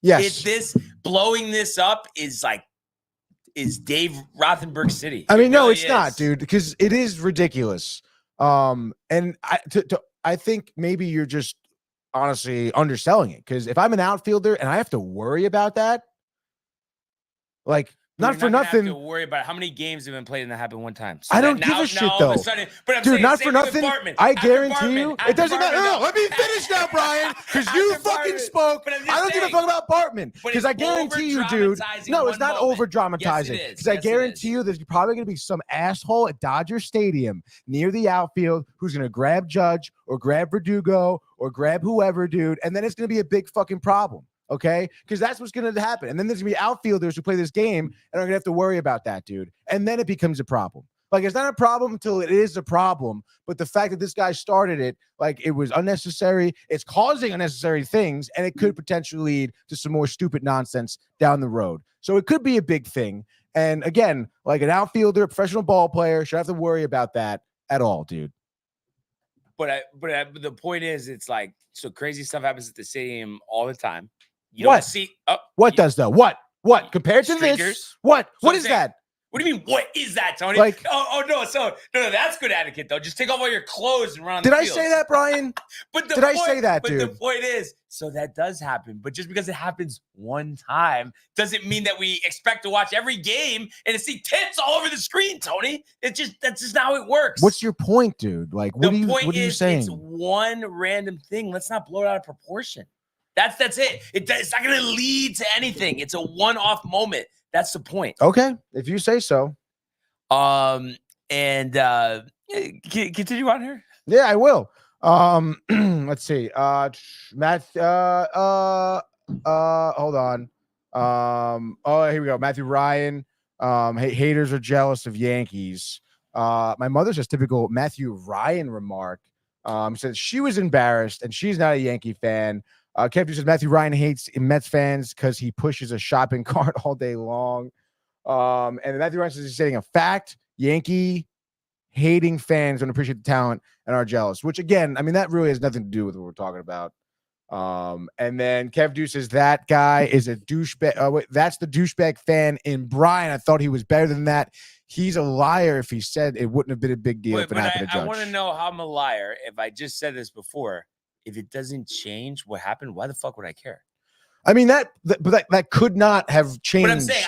yes, blowing this up is Dave Rothenberg City. I mean, no, it's not, dude, because it is ridiculous. And I think maybe you're just honestly underselling it, because if I'm an outfielder and I have to worry about that, like, not for nothing. Have to worry about how many games have been played and that happened one time. So I don't give a shit, though. But I'm dude, saying, not for nothing. I guarantee you, it doesn't matter. No, let me finish now, Brian, because you fucking spoke. I don't give a fuck about Bartman, because I guarantee you, dude. No, it's not over dramatizing. Because I guarantee you, there's probably going to be some asshole at Dodger Stadium near the outfield who's going to grab Judge or grab Verdugo or grab whoever, dude, and then it's going to be a big fucking problem. Okay, because that's what's going to happen. And then there's going to be outfielders who play this game and are going to have to worry about that, dude. And then it becomes a problem. Like, it's not a problem until it is a problem. But the fact that this guy started it, like, it was unnecessary. It's causing unnecessary things, and it could potentially lead to some more stupid nonsense down the road. So it could be a big thing. And again, like, an outfielder, a professional ball player should have to worry about that at all, dude. But the point is, it's like, so crazy stuff happens at the stadium all the time. What? Compared to this? What is that? What do you mean? What is that, Tony? Like, no, that's good etiquette though. Just take off all your clothes and run on did the I field. say that, Brian? But Did I say that, but dude? the point is, so that does happen. But just because it happens one time doesn't mean that we expect to watch every game and to see tits all over the screen, Tony. That's just not how it works. What's your point, dude? Like, what are you saying? It's one random thing. Let's not blow it out of proportion. That's it. It's not going to lead to anything. It's a one-off moment. That's the point. Okay, if you say so. And continue on here. Yeah, I will. Let's see. Matt. Hold on. Oh, here we go. Matthew Ryan. Haters are jealous of Yankees. My mother says typical Matthew Ryan remark. Says she was embarrassed and she's not a Yankee fan. Kev says Matthew Ryan hates Mets fans because he pushes a shopping cart all day long. And Matthew Ryan says he's stating a fact. Yankee hating fans don't appreciate the talent and are jealous, which again, I mean, that really has nothing to do with what we're talking about. And then Kev Deuce says that guy is a douchebag. That's the douchebag fan in Brian. I thought he was better than that. He's a liar if he said it wouldn't have been a big deal if it happened to Judge. I want to know how I'm a liar. If I just said this before, if it doesn't change what happened, why the fuck would I care? I mean, that could not have changed. But I'm saying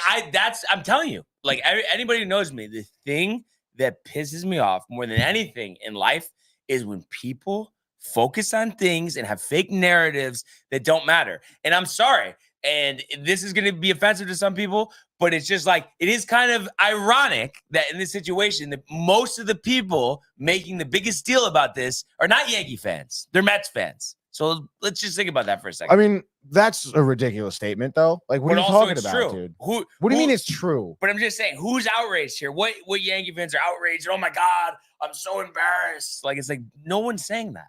I'm telling you, like anybody who knows me, the thing that pisses me off more than anything in life is when people focus on things and have fake narratives that don't matter. And I'm sorry, and this is going to be offensive to some people, but it's just like, it is kind of ironic that in this situation, that most of the people making the biggest deal about this are not Yankee fans. They're Mets fans. So let's just think about that for a second. I mean, that's a ridiculous statement, though. Like, what are you talking about, true. dude? What do you mean it's true? But I'm just saying, who's outraged here? What Yankee fans are outraged? Oh my God, I'm so embarrassed. Like, it's like no one's saying that.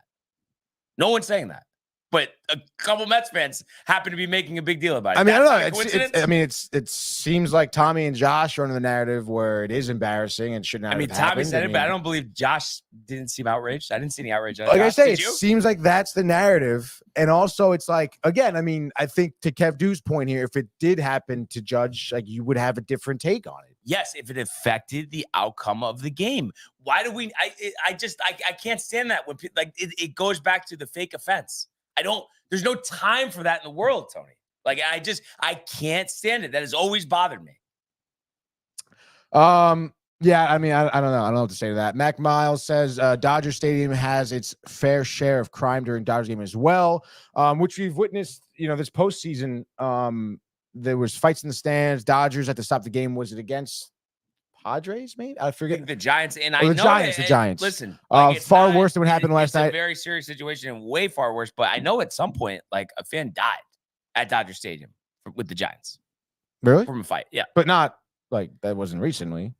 No one's saying that. But a couple Mets fans happen to be making a big deal about it. I mean, I don't know. It seems like Tommy and Josh are under the narrative where it is embarrassing and should not. I mean, Tommy said it, but I don't believe Josh didn't seem outraged. I didn't see any outrage. Like I say, it seems like that's the narrative, and also it's like, again, I mean, I think to Kev Dew's point here, if it did happen to Judge, like, you would have a different take on it. Yes, if it affected the outcome of the game. Why do we? I can't stand that when people, like, it goes back to the fake offense. There's no time for that in the world, Tony. Like, I can't stand it. That has always bothered me. Yeah, I mean, I don't know. I don't know what to say to that. Mac Miles says Dodger Stadium has its fair share of crime during Dodgers game as well, which we've witnessed, this postseason. There was fights in the stands. Dodgers had to stop the game. Was it against Padres, mate? I forget. The Giants. And the Giants. Listen, far worse than what happened last night. It's a very serious situation and way far worse. But I know at some point, like, a fan died at Dodger Stadium with the Giants. Really? From a fight. Yeah. But not, like, that wasn't recently.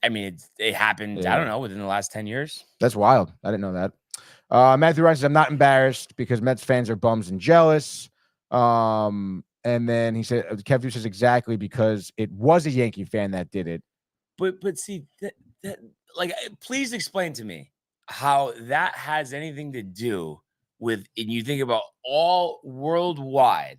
I mean, it happened, yeah. I don't know, within the last 10 years. That's wild. I didn't know that. Matthew Ryan says, I'm not embarrassed because Mets fans are bums and jealous. And then he said, Kev Dewey says, exactly, because it was a Yankee fan that did it. But see, that like, please explain to me how that has anything to do with, and you think about all worldwide,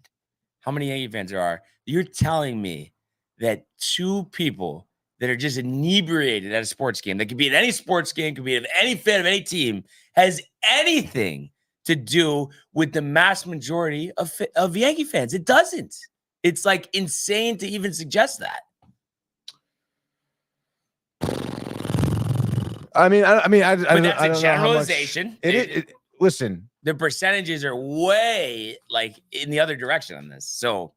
how many Yankee fans there are. You're telling me that two people that are just inebriated at a sports game, that could be at any sports game, could be of any fan of any team, has anything to do with the mass majority of Yankee fans? It doesn't. It's like insane to even suggest that. I mean, but that's a generalization. Listen, the percentages are way, like, in the other direction on this. So,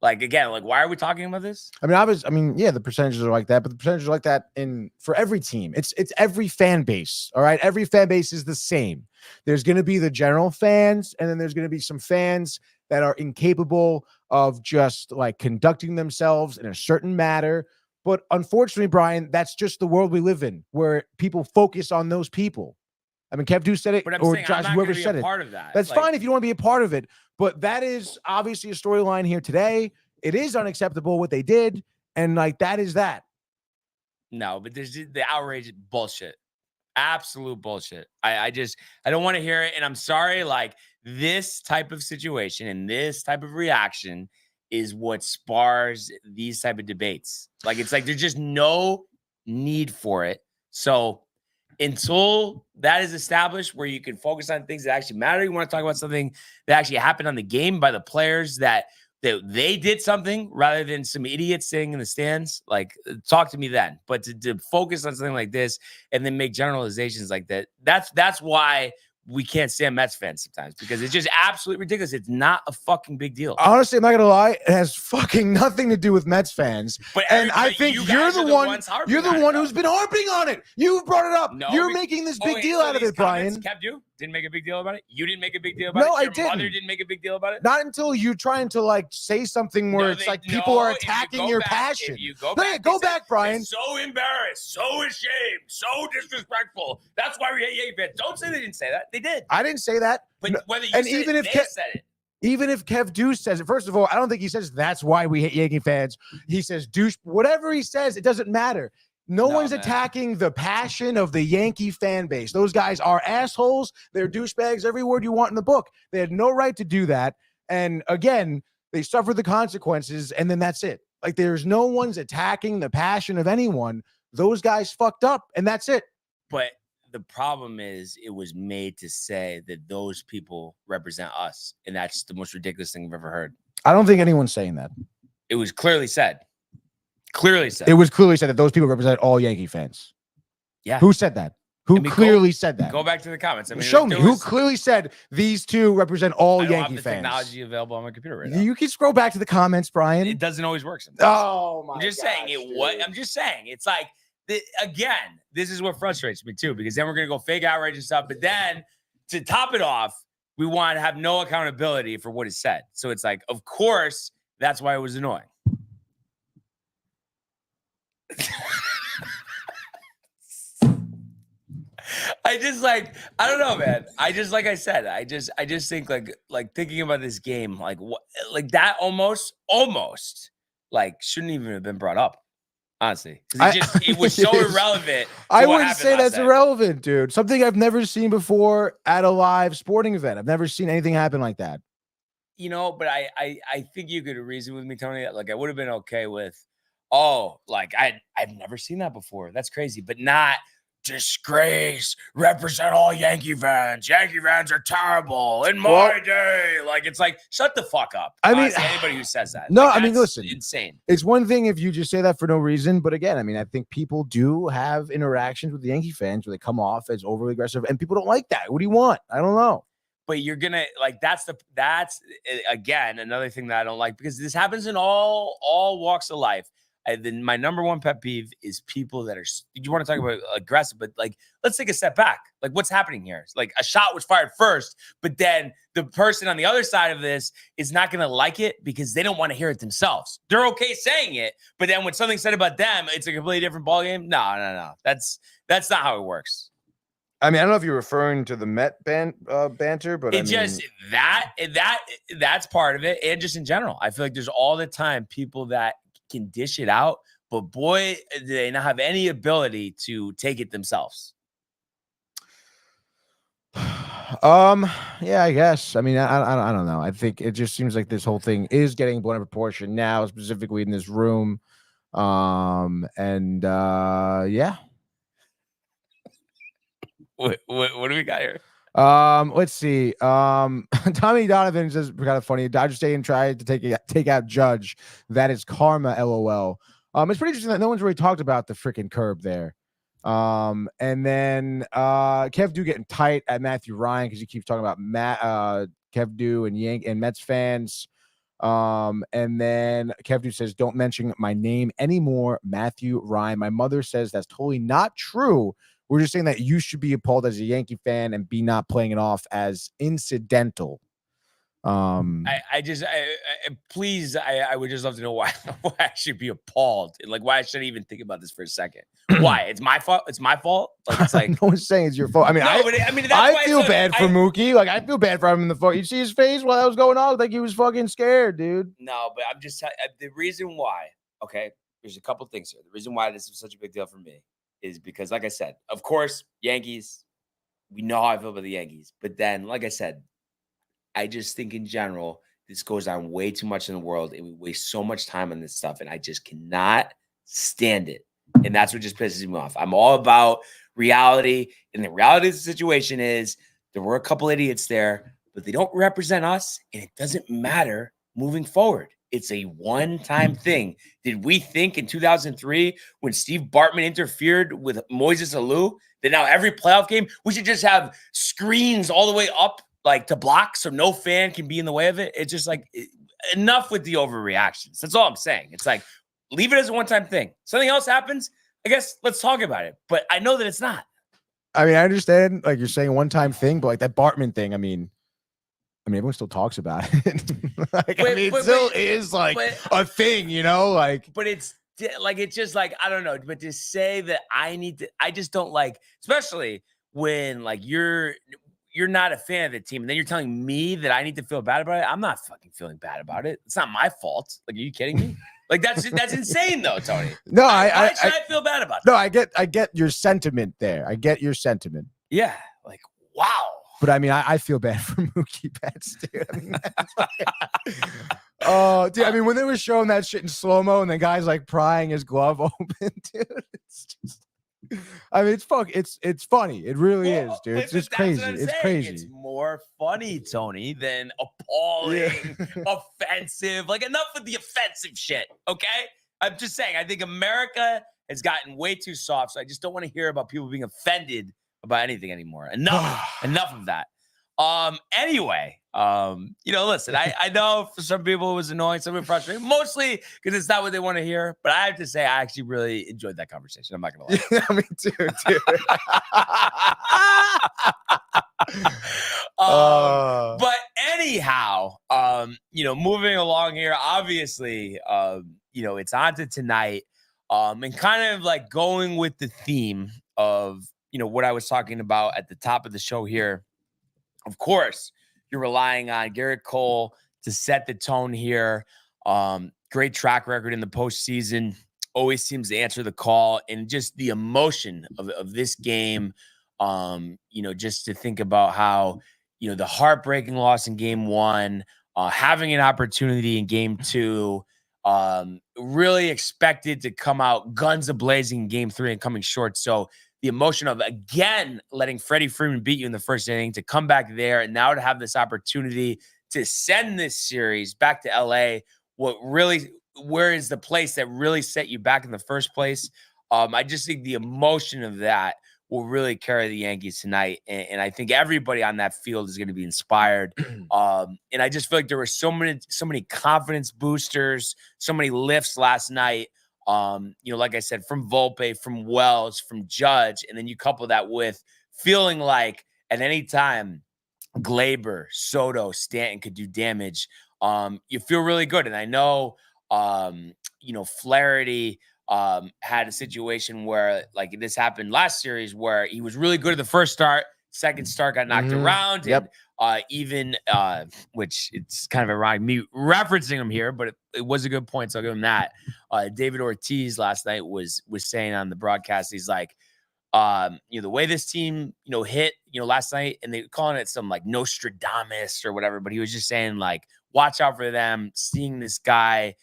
like, again, like, why are we talking about this? I mean, yeah, the percentages are like that, but the percentages are like that for every team. It's every fan base. All right. Every fan base is the same. There's going to be the general fans, and then there's going to be some fans that are incapable of just, like, conducting themselves in a certain manner. But unfortunately, Brian, that's just the world we live in, where people focus on those people. I mean, Kev Dewey said it, or Josh, whoever said it. Part of that. That's fine if you don't want to be a part of it, but that is obviously a storyline here today. It is unacceptable what they did, and, like, that is that. No, but there's the outrage bullshit, absolute bullshit. I don't want to hear it, and I'm sorry. Like, this type of situation and this type of reaction is what spars these type of debates. Like, it's like there's just no need for it. So until that is established, where you can focus on things that actually matter, you want to talk about something that actually happened on the game by the players, that they did something rather than some idiots sitting in the stands, like, talk to me then. But to focus on something like this and then make generalizations like that, that's why we can't stand Mets fans sometimes, because it's just absolutely ridiculous. It's not a fucking big deal. Honestly, I'm not gonna lie, it has fucking nothing to do with Mets fans. And I think you're the one who's been harping on it. You brought it up. No, you're making this big deal out of it, Brian. Kept you didn't make a big deal about it. You didn't make a big deal about it. No, I Your didn't. mother didn't make a big deal about it. Not until you trying to like say something where it's like people are attacking your passion. If you go back, Brian. So embarrassed, so ashamed, so disrespectful. That's why we hate Yankee fans. Don't say they didn't say that. They did. I didn't say that. But whether you and said even it, if they said it. Even if Kev Deuce says it, first of all, I don't think he says that's why we hate Yankee fans. He says douche. Whatever he says, it doesn't matter. No one's attacking the passion of the Yankee fan base. Those guys are assholes. They're douchebags. Every word you want in the book. They had no right to do that. And again, they suffered the consequences, and then that's it. Like, there's no one's attacking the passion of anyone. Those guys fucked up, and that's it. But the problem is, it was made to say that those people represent us, and that's the most ridiculous thing I've ever heard. I don't think anyone's saying that. It was clearly said. Clearly said. It was clearly said that those people represent all Yankee fans. Yeah. Who said that? Who clearly said that? Go back to the comments. I mean, show me who clearly said these two represent all Yankee have the fans. Technology available on my computer right now. You can scroll back to the comments, Brian. It doesn't always work sometimes. Oh my! I'm just saying it. What I'm just saying, it's like again, this is what frustrates me too, because then we're gonna go fake outrage and stuff, but then to top it off, we want to have no accountability for what is said. So it's like, of course, that's why it was annoying. I don't know, man. Like I said, I just think like thinking about this game, like what, like that almost like shouldn't even have been brought up, honestly. It was so irrelevant. I wouldn't say that's irrelevant, dude. Something I've never seen before at a live sporting event. I've never seen anything happen like that. You know, but I think you could reason with me, Tony. Like, I would have been okay with, like I've never seen that before. That's crazy, but not disgrace, represent all Yankee fans. Yankee fans are terrible in my day. Like, it's like, shut the fuck up. I mean, honestly, anybody who says that. No, like, I mean, listen, insane. It's one thing if you just say that for no reason, but again, I mean, I think people do have interactions with the Yankee fans where they come off as overly aggressive, and people don't like that. What do you want? I don't know. But you're gonna like that's again another thing that I don't like, because this happens in all walks of life. My number one pet peeve is people that are, you want to talk about aggressive, but like, let's take a step back. Like, what's happening here? It's like a shot was fired first, but then the person on the other side of this is not going to like it because they don't want to hear it themselves. They're okay saying it, but then when something's said about them, it's a completely different ballgame. No. That's not how it works. I mean, I don't know if you're referring to the Met banter, but that's part of it. And just in general, I feel like there's all the time people that can dish it out, but boy, do they not have any ability to take it themselves. Yeah, I guess. I mean, I don't know. I think it just seems like this whole thing is getting blown out of proportion now, specifically in this room. Yeah. What do we got here? Let's see. Tommy Donovan says kind of funny. Dodger Stadium tried to take out Judge. That is karma. LOL. It's pretty interesting that no one's really talked about the freaking curb there. And then Kev Dew getting tight at Matthew Ryan because he keeps talking about Kev Dew and Mets fans. And then Kev Dew says, "Don't mention my name anymore, Matthew Ryan." My mother says that's totally not true. We're just saying that you should be appalled as a Yankee fan and be not playing it off as incidental. Please, I would just love to know why I should be appalled. Like, why I shouldn't even think about this for a second. Why? It's my fault. It's my fault. Like, it's like no one's saying it's your fault. I mean, no, I feel bad for Mookie. Like, I feel bad for him in the phone. You see his face while that was going on? Like, he was fucking scared, dude. No, but I'm just the reason why. Okay, there's a couple things here. The reason why this is such a big deal for me is because, like I said, of course, Yankees, we know how I feel about the Yankees. But then, like I said, I just think in general, this goes on way too much in the world, and we waste so much time on this stuff, and I just cannot stand it. And that's what just pisses me off. I'm all about reality, and the reality of the situation is there were a couple idiots there, but they don't represent us, and it doesn't matter moving forward. It's a one-time thing. Did we think in 2003 when Steve Bartman interfered with Moises Alou that now every playoff game we should just have screens all the way up like to block so no fan can be in the way of it? It's just like enough with the overreactions. That's all I'm saying. It's like leave it as a one-time thing. Something else happens, I guess let's talk about it. But I know that it's not. I mean, I understand like you're saying one-time thing, but like that Bartman thing, I mean, everyone still talks about it. It still is like a thing, you know, like. But it's just like, I don't know. But to say that I just don't like, especially when like you're not a fan of the team, and then you're telling me that I need to feel bad about it. I'm not fucking feeling bad about it. It's not my fault. Like, are you kidding me? Like that's insane though, Tony. No, why should I feel bad about that? No, I get your sentiment there. I get your sentiment. Yeah, like wow. But I mean, I feel bad for Mookie Betts, dude. I mean, dude, I mean, when they were showing that shit in slow-mo and the guy's like prying his glove open, dude, it's just, I mean, it's funny. It really is, dude. It's just crazy. It's crazy. It's more funny, Tony, than appalling, offensive. Like, enough with the offensive shit, okay? I'm just saying, I think America has gotten way too soft, so I just don't want to hear about people being offended about anything anymore. Enough of that. Anyway, listen, I know for some people it was annoying, some people frustrating, mostly because it's not what they want to hear. But I have to say, I actually really enjoyed that conversation. I'm not gonna lie. Yeah, me too, dude. But anyhow, moving along here, obviously, it's on to tonight. And kind of like going with the theme of what I was talking about at the top of the show here. Of course, you're relying on Garrett Cole to set the tone here. Great track record in the postseason. Always seems to answer the call, and just the emotion of this game. Just to think about how, the heartbreaking loss in game one, having an opportunity in game two, really expected to come out guns a-blazing in game three and coming short. So the emotion of, again, letting Freddie Freeman beat you in the first inning, to come back there and now to have this opportunity to send this series back to LA, where is the place that really set you back in the first place? I just think the emotion of that will really carry the Yankees tonight. And I think everybody on that field is going to be inspired. And I just feel like there were so many confidence boosters, so many lifts last night. Like I said, from Volpe, from Wells, from Judge, and then you couple that with feeling like at any time Glaber, Soto, Stanton could do damage. You feel really good. And I know, Flaherty had a situation where like this happened last series where he was really good at the first start, second start got knocked around. Yep. And which it's kind of ironic me referencing him here, but it was a good point, so I'll give him that. David Ortiz last night was saying on the broadcast, he's like, the way this team, hit, last night, and they're calling it some like Nostradamus or whatever, but he was just saying like, watch out for them, seeing this guy,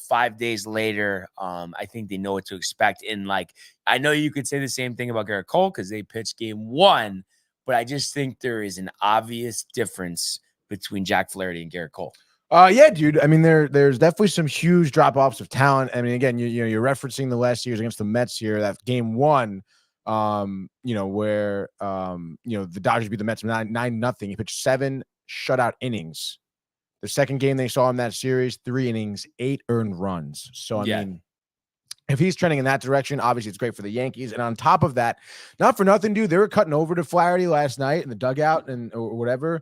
5 days later. I think they know what to expect. And like, I know you could say the same thing about Garrett Cole because they pitched game one, but I just think there is an obvious difference between Jack Flaherty and Garrett Cole. Yeah, dude. I mean, there's definitely some huge drop-offs of talent. I mean, again, you're referencing the last years against the Mets here, that game one, where the Dodgers beat the Mets 9-0. He pitched 7 shutout innings. The second game they saw him that series, 3 innings, 8 earned runs. So I mean, if he's trending in that direction, obviously it's great for the Yankees. And on top of that, not for nothing, dude, they were cutting over to Flaherty last night in the dugout or whatever.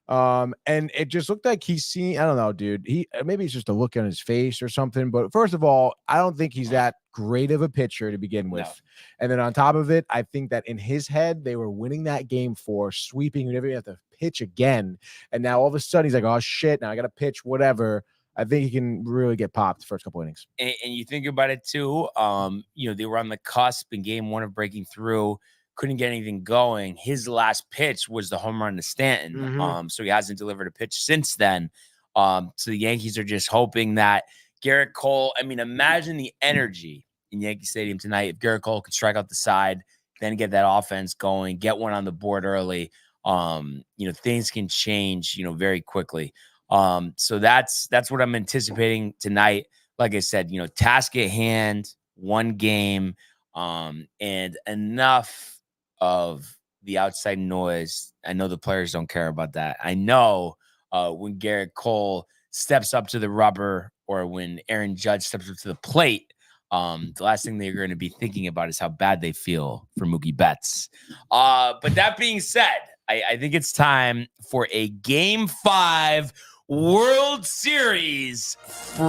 And it just looked like he's seeing, I don't know, dude, maybe it's just a look on his face or something. But first of all, I don't think he's that great of a pitcher to begin with. No. And then on top of it, I think that in his head, they were winning that game 4, sweeping, whenever you have to pitch again. And now all of a sudden he's like, oh shit, now I got to pitch whatever. I think he can really get popped the first couple innings. And you think about it too. They were on the cusp in game one of breaking through, couldn't get anything going. His last pitch was the home run to Stanton. So he hasn't delivered a pitch since then. So the Yankees are just hoping that Garrett Cole, I mean, imagine the energy in Yankee Stadium tonight if Garrett Cole could strike out the side, then get that offense going, get one on the board early. Things can change, very quickly. So that's what I'm anticipating tonight. Like I said, task at hand, one game, and enough of the outside noise. I know the players don't care about that. I know when Garrett Cole steps up to the rubber or when Aaron Judge steps up to the plate, the last thing they're going to be thinking about is how bad they feel for Mookie Betts. But that being said, I think it's time for a Game 5 World Series frenzy.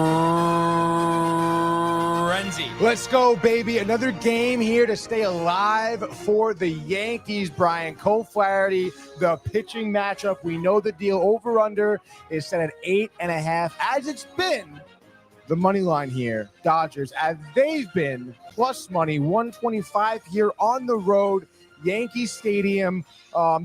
Let's go, baby. Another game here to stay alive for the Yankees, Brian. Cole Flaherty, the pitching matchup. We know the deal. Over-under is set at 8.5, as it's been the money line here. Dodgers, as they've been, plus money, 125 here on the road. Yankee Stadium.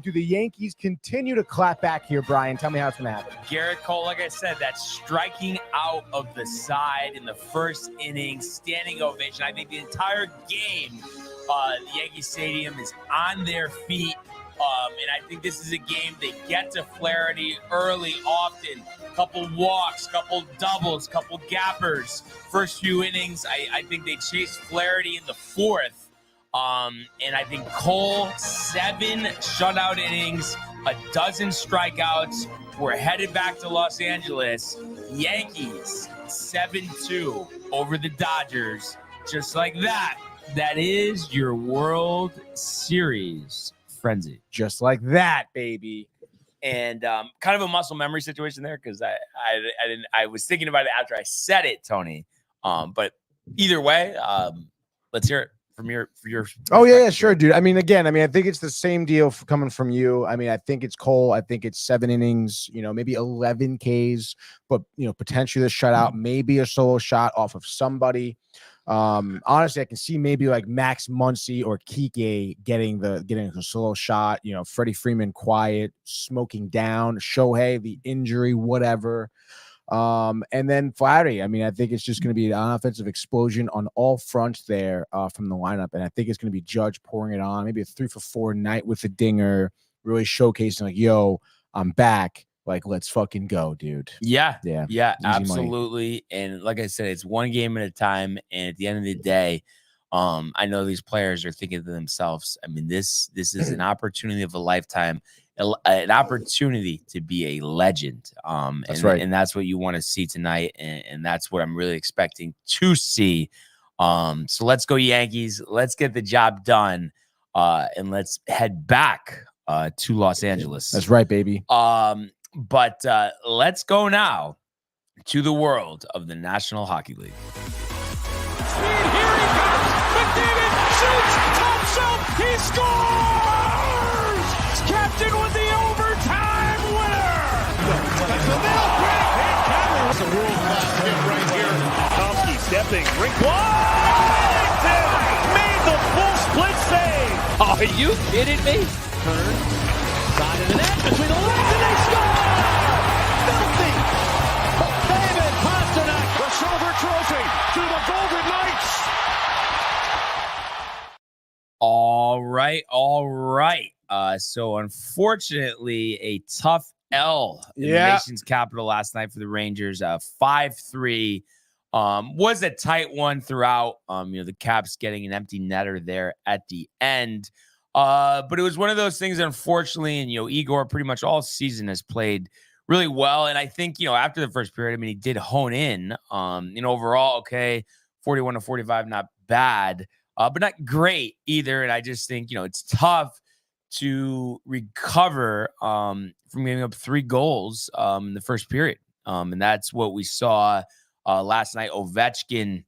Do the Yankees continue to clap back here, Brian? Tell me how it's going to happen. Garrett Cole, like I said, that's striking out of the side in the first inning, standing ovation. I think the entire game, the Yankee Stadium is on their feet. And I think this is a game they get to Flaherty early, often. Couple walks, couple doubles, couple gappers. First few innings, I think they chased Flaherty in the fourth. And I think Cole, 7 shutout innings, a dozen strikeouts. We're headed back to Los Angeles. Yankees, 7-2 over the Dodgers. Just like that. That is your World Series frenzy. Just like that, baby. And kind of a muscle memory situation there because I was thinking about it after I said it, Tony. But either way, let's hear it. For your oh yeah, sure, dude. I think it's the same deal coming from you. I think it's Cole. I think it's 7 innings, maybe 11 Ks, but potentially the shutout, maybe a solo shot off of somebody. Honestly, I can see maybe like Max Muncy or Kike getting a solo shot. Freddie Freeman quiet, smoking down. Shohei, the injury, whatever. And then Flaherty, I think it's just going to be an offensive explosion on all fronts there from the lineup. And I think it's going to be Judge pouring it on, maybe a 3-for-4 night with the dinger, really showcasing like, yo, I'm back. Like, let's fucking go, dude. Yeah, Money. absolutely. And like I said, it's one game at a time. And at the end of the day, I know these players are thinking to themselves, this is an opportunity of a lifetime. An opportunity to be a legend. That's right. And that's what you want to see tonight. And that's what I'm really expecting to see. So let's go Yankees. Let's get the job done. And let's head back to Los Angeles. That's right, baby. But let's go now to the world of the National Hockey League. Here he comes. McDavid shoots, top shelf, he scores! Captain with the overtime winner! That's the nail break. It's a world-class hit right here. Tomsky stepping, rink wide! Made the full split save! Are you kidding me? Turn, side of the net, between the legs, and they score! Filthy! David Pastrnak, the silver trophy to the Golden Knights! All right. So unfortunately, a tough L in the nation's capital last night for the Rangers. 5-3 was a tight one throughout. The Caps getting an empty netter there at the end. But it was one of those things, unfortunately, and Igor pretty much all season has played really well. And I think, after the first period, he did hone in. Overall, okay, 41-45, not bad. But not great either. And I just think, it's tough to recover from giving up 3 goals in the first period. And that's what we saw last night. Ovechkin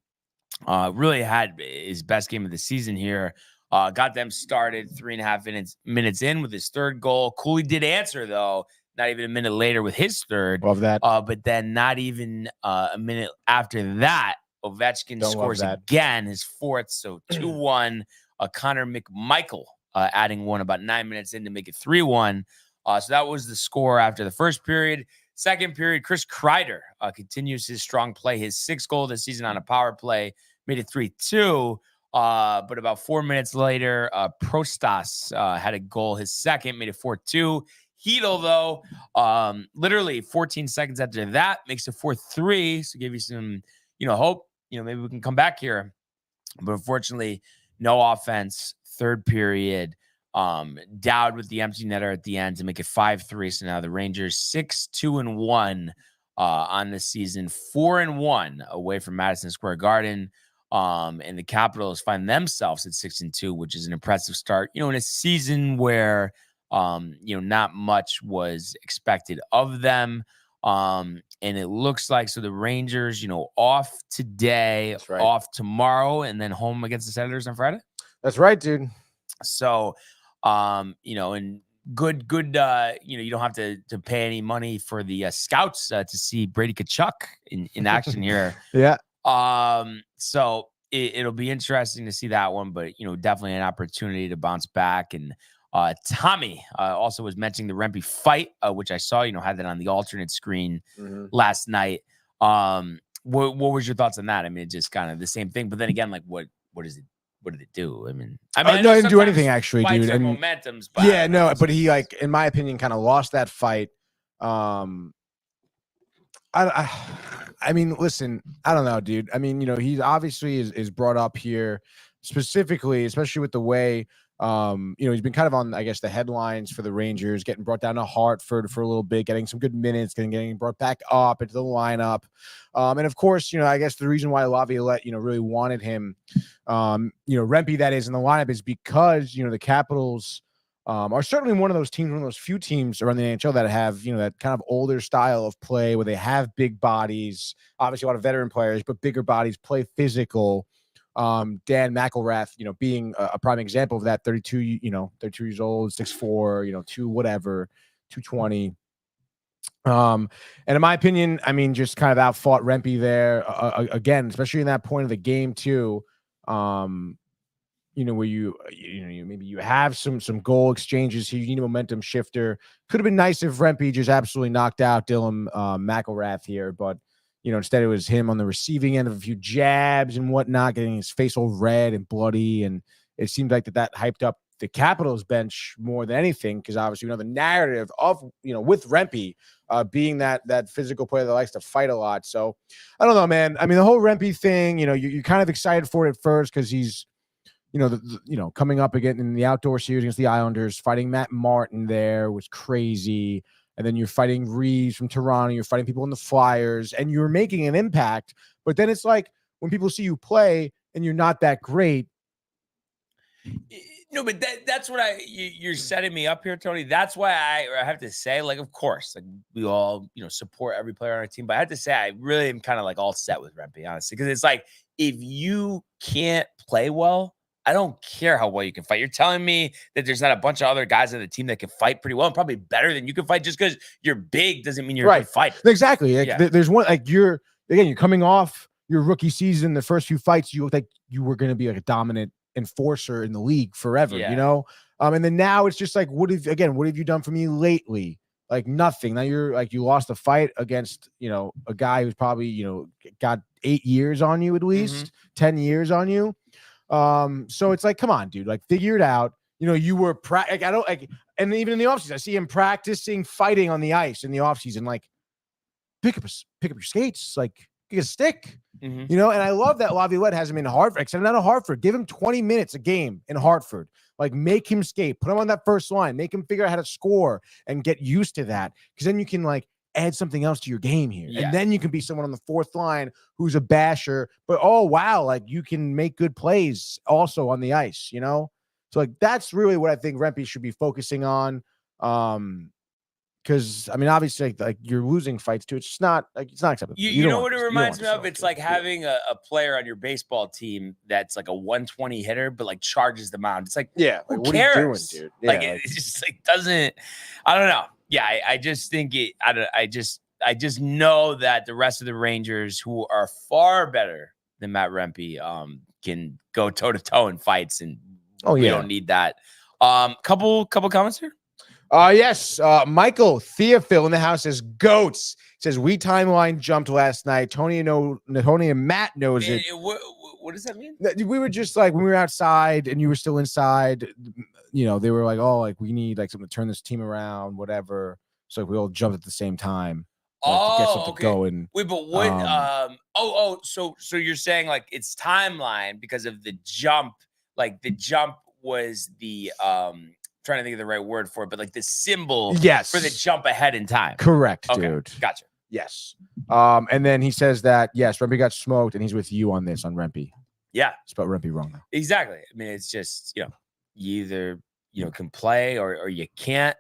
really had his best game of the season here. Got them started 3.5 minutes in with his 3rd goal. Cooley did answer, though, not even a minute later with his 3rd. Love that. But then not even a minute after that, Ovechkin scores again, his 4th, so 2-1. Connor McMichael adding one about 9 minutes in to make it 3-1. So that was the score after the first period. Second period, Chris Kreider continues his strong play. His 6th goal this season on a power play made it 3-2. But about 4 minutes later, Prostas had a goal. His second made it 4-2. Hedl, though, literally 14 seconds after that, makes it 4-3. So give you some, hope. Maybe we can come back here. But unfortunately, no offense. Third period, Dowd with the empty netter at the end to make it 5-3. So now the Rangers 6-2-1 on the season, 4-1 away from Madison Square Garden. And the Capitals find themselves at 6-2, which is an impressive start, in a season where, not much was expected of them. And it looks like, so the Rangers, off today, That's right. Off tomorrow, and then home against the Senators on Friday. That's right, dude. So, and good, you don't have to pay any money for the scouts to see Brady Tkachuk in action here. Yeah. So it'll be interesting to see that one, but definitely an opportunity to bounce back. And Tommy also was mentioning the Rempe fight, which I saw, had that on the alternate screen last night. What was your thoughts on that? I mean, it's just kind of the same thing, but then again, like what is it? What did it do? I mean, no, he didn't do anything actually, dude. And momentums, but yeah, no, but he, like, in my opinion, kind of lost that fight. I mean, listen, I don't know, dude. I mean, he obviously is brought up here specifically, especially with the way, he's been kind of on, I guess, the headlines for the Rangers, getting brought down to Hartford for a little bit, getting some good minutes, getting brought back up into the lineup. And of course, I guess the reason why Laviolette, really wanted him, Rempe, that is, in the lineup is because, the Capitals are certainly one of those teams, one of those few teams around the NHL that have, that kind of older style of play where they have big bodies, obviously a lot of veteran players, but bigger bodies, play physical. Dan McElrath, being a prime example of that, 32 years old, 6'4", 220. And in my opinion, I mean, just kind of outfought Rempe there again, especially in that point of the game too. Where you maybe you have some goal exchanges here. You need a momentum shifter. Could have been nice if Rempe just absolutely knocked out Dylan McElrath here, but instead it was him on the receiving end of a few jabs and whatnot, getting his face all red and bloody. And it seemed like that hyped up the Capitals bench more than anything, because obviously the narrative of with Rempe being that physical player that likes to fight a lot. So I don't know, man. I mean, the whole Rempe thing, you're kind of excited for it at first because he's coming up again in the outdoor series against the Islanders, fighting Matt Martin there was crazy. And then you're fighting Reeves from Toronto. You're fighting people in the Flyers, and you're making an impact. But then it's like when people see you play and you're not that great. No, but that's what you're setting me up here, Tony. That's why I have to say, like, of course, like we all, support every player on our team. But I have to say, I really am kind of like all set with Rempe, honestly, because it's like, if you can't play well, I don't care how well you can fight. You're telling me that there's not a bunch of other guys on the team that can fight pretty well and probably better than you can fight. Just because you're big doesn't mean you're a good fighter. Exactly. Like, there's one, like, you're coming off your rookie season. The first few fights, you looked like you were going to be like a dominant enforcer in the league forever, and then now it's just like, what have you done for me lately? Like, nothing. Now you're like, you lost a fight against, a guy who's probably, got 8 years on you, at least 10 years on you. So it's like, come on, dude, like, figure it out. You were and even in the offseason, I see him practicing fighting on the ice in the offseason. Like, pick up your skates, like, get a stick, and I love that Laviolette has him in Hartford. Except not a Hartford. Give him 20 minutes a game in Hartford. Like, make him skate, put him on that first line, make him figure out how to score and get used to that. Because then you can, like, add something else to your game here. Yeah. And then you can be someone on the fourth line who's a basher, but oh wow, like, you can make good plays also on the ice, So like, that's really what I think Rempe should be focusing on. Because I mean, obviously, like you're losing fights too. It's just not it's not acceptable. You know what it reminds me of? It's like having a player on your baseball team that's like a 120 hitter, but like charges the mound. It's like, who what cares? Are you doing, dude? Yeah, like, it just like doesn't. I don't know. Yeah, I just think it. I just know that the rest of the Rangers, who are far better than Matt Rempe, can go toe to toe in fights, and we don't need that. Couple comments here. Yes. Michael Theophil in the house says goats. Says we timeline jumped last night. Tony and Matt knows it. What does that mean? We were just like when we were outside and you were still inside. You know, they were like, "Oh, like we need like something to turn this team around, whatever." So we all jumped at the same time. To get something going. Wait, but what? So you're saying like it's timeline because of the jump? Like the jump was the trying to think of the right word for it, but like the symbol for the jump ahead in time. Correct, okay, dude. Gotcha. Yes. And then he says that yes, Rempe got smoked, and he's with you on this on Rempe. Yeah, spelled Rempe wrong though. Exactly. I mean, it's just you either can play or you can't.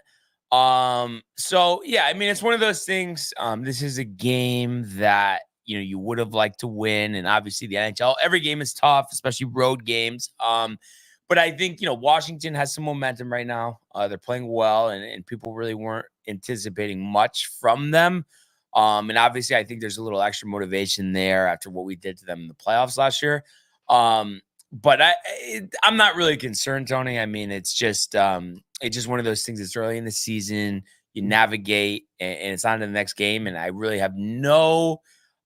So yeah, I mean, it's one of those things. This is a game that you would have liked to win, and obviously the NHL, every game is tough, especially road games. But I think Washington has some momentum right now. They're playing well, and people really weren't anticipating much from them. And obviously, I think there's a little extra motivation there after what we did to them in the playoffs last year. But I'm not really concerned, Tony. I mean, it's just one of those things. It's early in the season. You navigate, and it's on to the next game. And I really have no,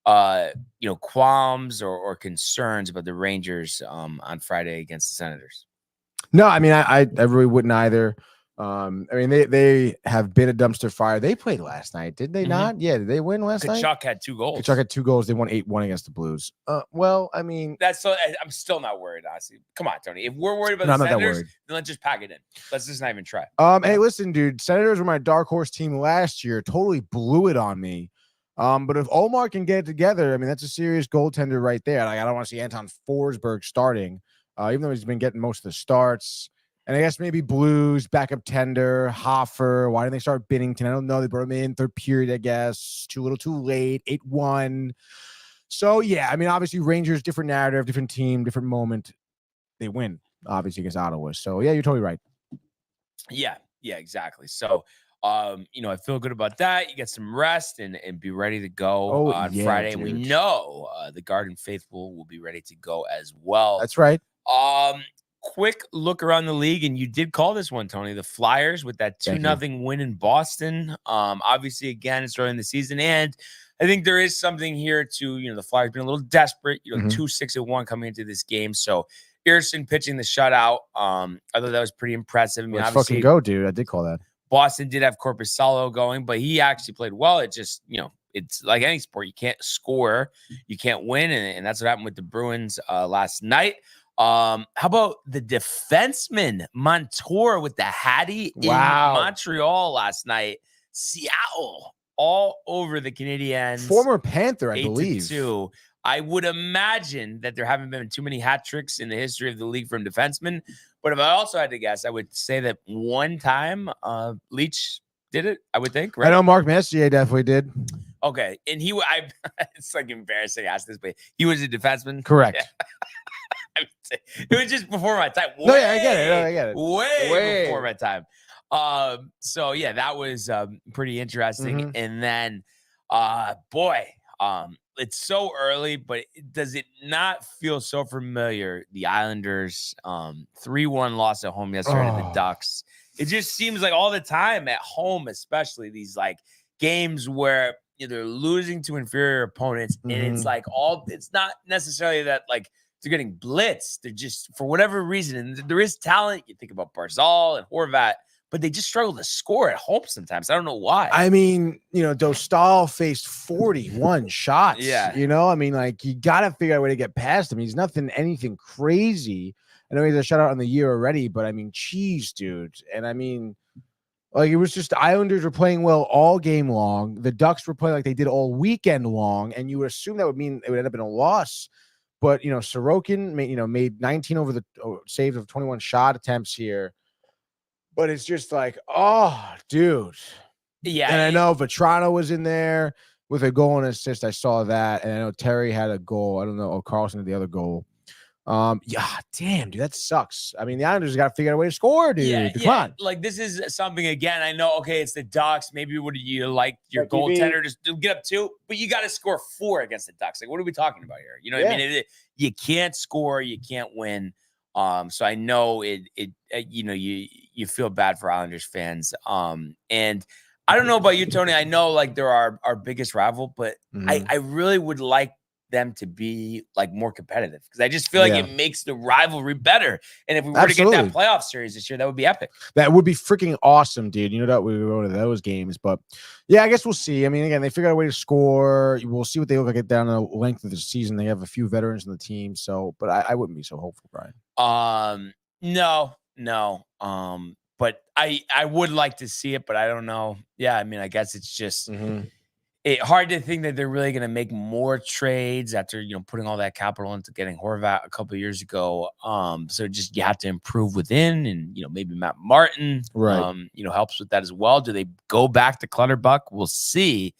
qualms or concerns about the Rangers on Friday against the Senators. No, I mean, I really wouldn't either. I mean, they have been a dumpster fire. They played last night, did they not? Yeah, did they win last night? Kachuk had 2 goals. Kachuk had 2 goals. They won 8-1 against the Blues. Well, I mean, I'm still not worried, honestly. Come on, Tony. If we're worried about the Senators, then let's just pack it in. Let's just not even try. Hey, listen, dude. Senators were my dark horse team last year. Totally blew it on me. But if Omar can get it together, I mean, that's a serious goaltender right there. Like, I don't want to see Anton Forsberg starting, even though he's been getting most of the starts. And I guess maybe Blues, backup tender, Hoffer. Why didn't they start Binnington? I don't know. They brought him in third period, I guess. Too little too late. 8-1. So, yeah, I mean, obviously, Rangers, different narrative, different team, different moment. They win, obviously, against Ottawa. So, yeah, you're totally right. Yeah, exactly. So, I feel good about that. You get some rest and be ready to go on Friday. Dude. And we know the Garden Faithful will be ready to go as well. That's right. Quick look around the league, and you did call this one, Tony. The Flyers with that 2-0 win in Boston. Obviously, again, it's early in the season, and I think there is something here to the Flyers being a little desperate. 2-6-1 coming into this game. So Earson pitching the shutout. I thought that was pretty impressive. I mean, let's fucking go, dude. I did call that. Boston did have Corpusalo going, but he actually played well. It just it's like any sport. You can't score, you can't win, and that's what happened with the Bruins last night. How about the defenseman Montour with the Hattie in Montreal last night? Seattle all over the Canadiens. Former Panther, I believe. 8-2. I would imagine that there haven't been too many hat tricks in the history of the league from defensemen. But if I also had to guess, I would say that one time Leach did it, I would think, right? I know Mark Messier definitely did. Okay. And it's like embarrassing to ask this, but he was a defenseman. Correct. Yeah. It was just before my time. I get it. I get it. Way before my time. So yeah, that was pretty interesting. And then, it's so early, but does it not feel so familiar? The Islanders 3-1 loss at home yesterday to the Ducks. It just seems like all the time at home, especially these like games where they're losing to inferior opponents, and it's like it's not necessarily that like they're getting blitzed. They're just, for whatever reason, and there is talent. You think about Barzal and Horvat, but they just struggle to score at home sometimes. I don't know why. I mean, Dostal faced 41 shots. Yeah. I mean, like, you got to figure out a way to get past him. He's anything crazy. I know he's a shutout on the year already, but I mean, geez, dude. And I mean, like, it was just the Islanders were playing well all game long. The Ducks were playing like they did all weekend long. And you would assume that would mean it would end up in a loss. But, Sorokin made 19 over the saves of 21 shot attempts here. But it's just like, oh, dude. Yeah. And I know Vetrano was in there with a goal and assist. I saw that. And I know Terry had a goal. I don't know. Carlson had the other goal. Yeah, damn, dude, that sucks. I mean, the Islanders got to figure out a way to score, dude. Come on. Like, this is something, again, I know, okay, it's the Ducks. Maybe would you like your goaltender to get up 2, but you got to score 4 against the Ducks. Like, what are we talking about here? You know what I mean? You can't score, you can't win. So I know you you feel bad for Islanders fans. And I don't know about you, Tony. I know like they're our biggest rival, but I really would like them to be like more competitive because I just feel like it makes the rivalry better. And if we were to get that playoff series this year, that would be epic. That would be freaking awesome, dude. You know that we go to those games, but yeah, I guess we'll see. I mean, again, they figured out a way to score. We'll see what they look like down the length of the season. They have a few veterans in the team, so but I wouldn't be so hopeful, Brian. No. But I would like to see it, but I don't know. Yeah, I mean, I guess it's just hard to think that they're really going to make more trades after, putting all that capital into getting Horvat a couple of years ago. So just you have to improve within and, maybe Matt Martin, helps with that as well. Do they go back to Clutterbuck? We'll see.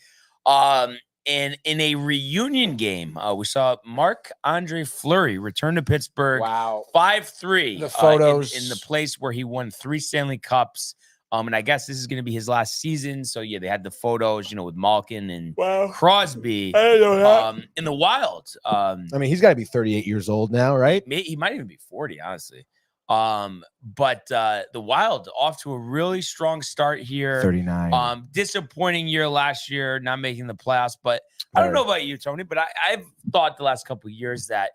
And in a reunion game, we saw Marc-Andre Fleury return to Pittsburgh. Wow. 5-3. The photos. In the place where he won 3 Stanley Cups. And I guess this is going to be his last season. So, yeah, they had the photos, with Malkin and Crosby. I didn't know that. In the Wild. I mean, he's got to be 38 years old now, right? He might even be 40, honestly. But the Wild off to a really strong start here. 39. Disappointing year last year, not making the playoffs. But I don't know about you, Tony, but I've thought the last couple of years that,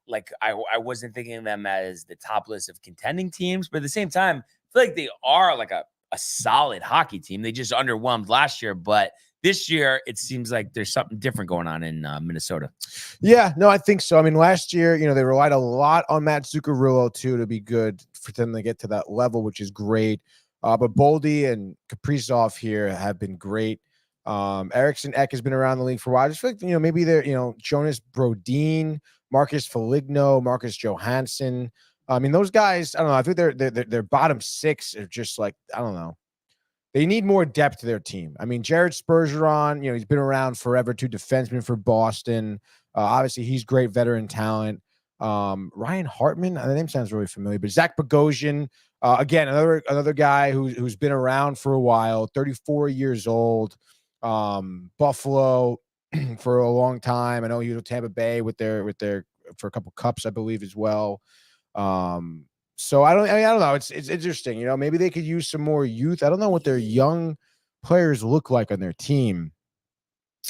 like I wasn't thinking of them as the top list of contending teams. But at the same time, I feel like they are like a solid hockey team. They just underwhelmed last year, but this year it seems like there's something different going on in Minnesota. Yeah, no, I think so. I mean, last year, they relied a lot on Matt Zuccarello too to be good for them to get to that level, which is great. But Boldy and Kaprizov here have been great. Eriksson Ek has been around the league for a while. I just feel like, maybe they're, Jonas Brodin, Marcus Foligno, Marcus Johansson. I mean, those guys, I don't know. I think their bottom 6 are just like, I don't know. They need more depth to their team. I mean, Jared Spurgeon, he's been around forever, 2 defensemen for Boston. Obviously, he's great veteran talent. Ryan Hartman, the name sounds really familiar, but Zach Bogosian, again, another guy who's been around for a while, 34 years old. Buffalo for a long time. I know he was with Tampa Bay with their for a couple cups, I believe, as well. So I don't know. It's interesting. Maybe they could use some more youth. I don't know what their young players look like on their team.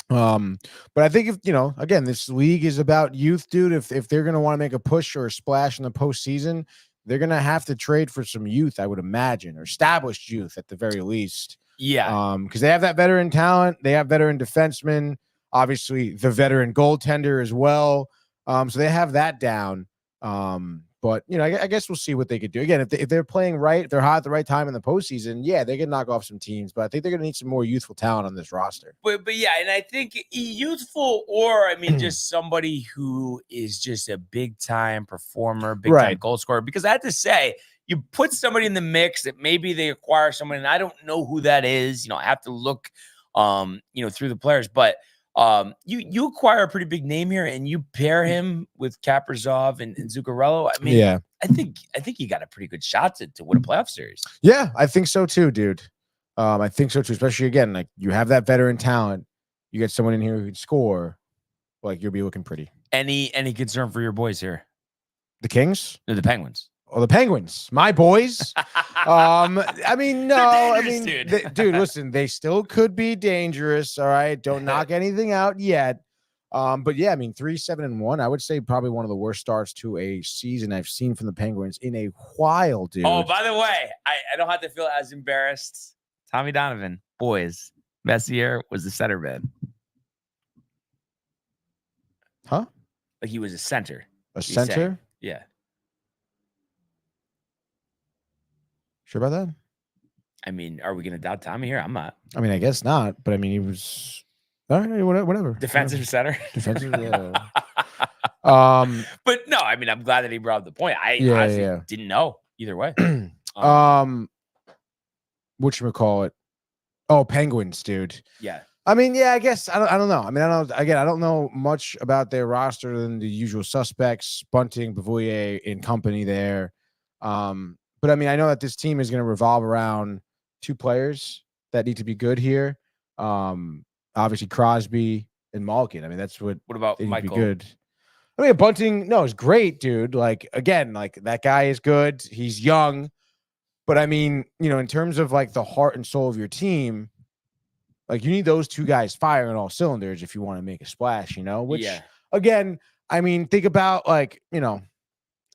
But I think if, again, this league is about youth, dude. If they're going to want to make a push or a splash in the postseason, they're going to have to trade for some youth, I would imagine, or established youth at the very least. Yeah. Because they have that veteran talent. They have veteran defensemen, obviously the veteran goaltender as well. So they have that down. But, I guess we'll see what they could do. Again, if they're playing right, if they're hot at the right time in the postseason, yeah, they can knock off some teams. But I think they're going to need some more youthful talent on this roster. But yeah, and I think youthful or, just somebody who is just a big-time performer, big-time goal scorer. Because I have to say, you put somebody in the mix that maybe they acquire someone, and I don't know who that is. I have to look, through the players. But you acquire a pretty big name here, and you pair him with Kaprizov and Zuccarello. I mean, yeah, I think you got a pretty good shot to win a playoff series. Yeah, I think so too, dude. I think so too. Especially again, like you have that veteran talent. You get someone in here who can score. Like you'll be looking pretty. Any concern for your boys here? The Kings? No, the Penguins. Oh, the Penguins, my boys. I mean, no, dude, listen, they still could be dangerous. All right, don't knock anything out yet. But yeah, 3-7-1. I would say probably one of the worst starts to a season I've seen from the Penguins in a while, dude. Oh, by the way, I don't have to feel as embarrassed. Tommy Donovan, boys, Messier was the center man. Huh? Like he was a center. A center? Yeah. Sure about that? Are we going to doubt Tommy here? I'm not. I guess not. But he was all right. Whatever. Defensive center. Defensive. Yeah. But no, I'm glad that he brought up the point. I honestly didn't know either way. Whatchamacallit? Oh, Penguins, dude. Yeah. Yeah, I guess I don't know. I don't know much about their roster than the usual suspects, Bunting, Beauvillier, and company there. But I know that this team is going to revolve around 2 players that need to be good here. Obviously Crosby and Malkin. That's what about Michael? Be good. Bunting, no, is great, dude. Like again, like that guy is good. He's young, But I mean, in terms of like the heart and soul of your team, like you need those two guys firing all cylinders if you want to make a splash, which again, I mean, think about like, I don't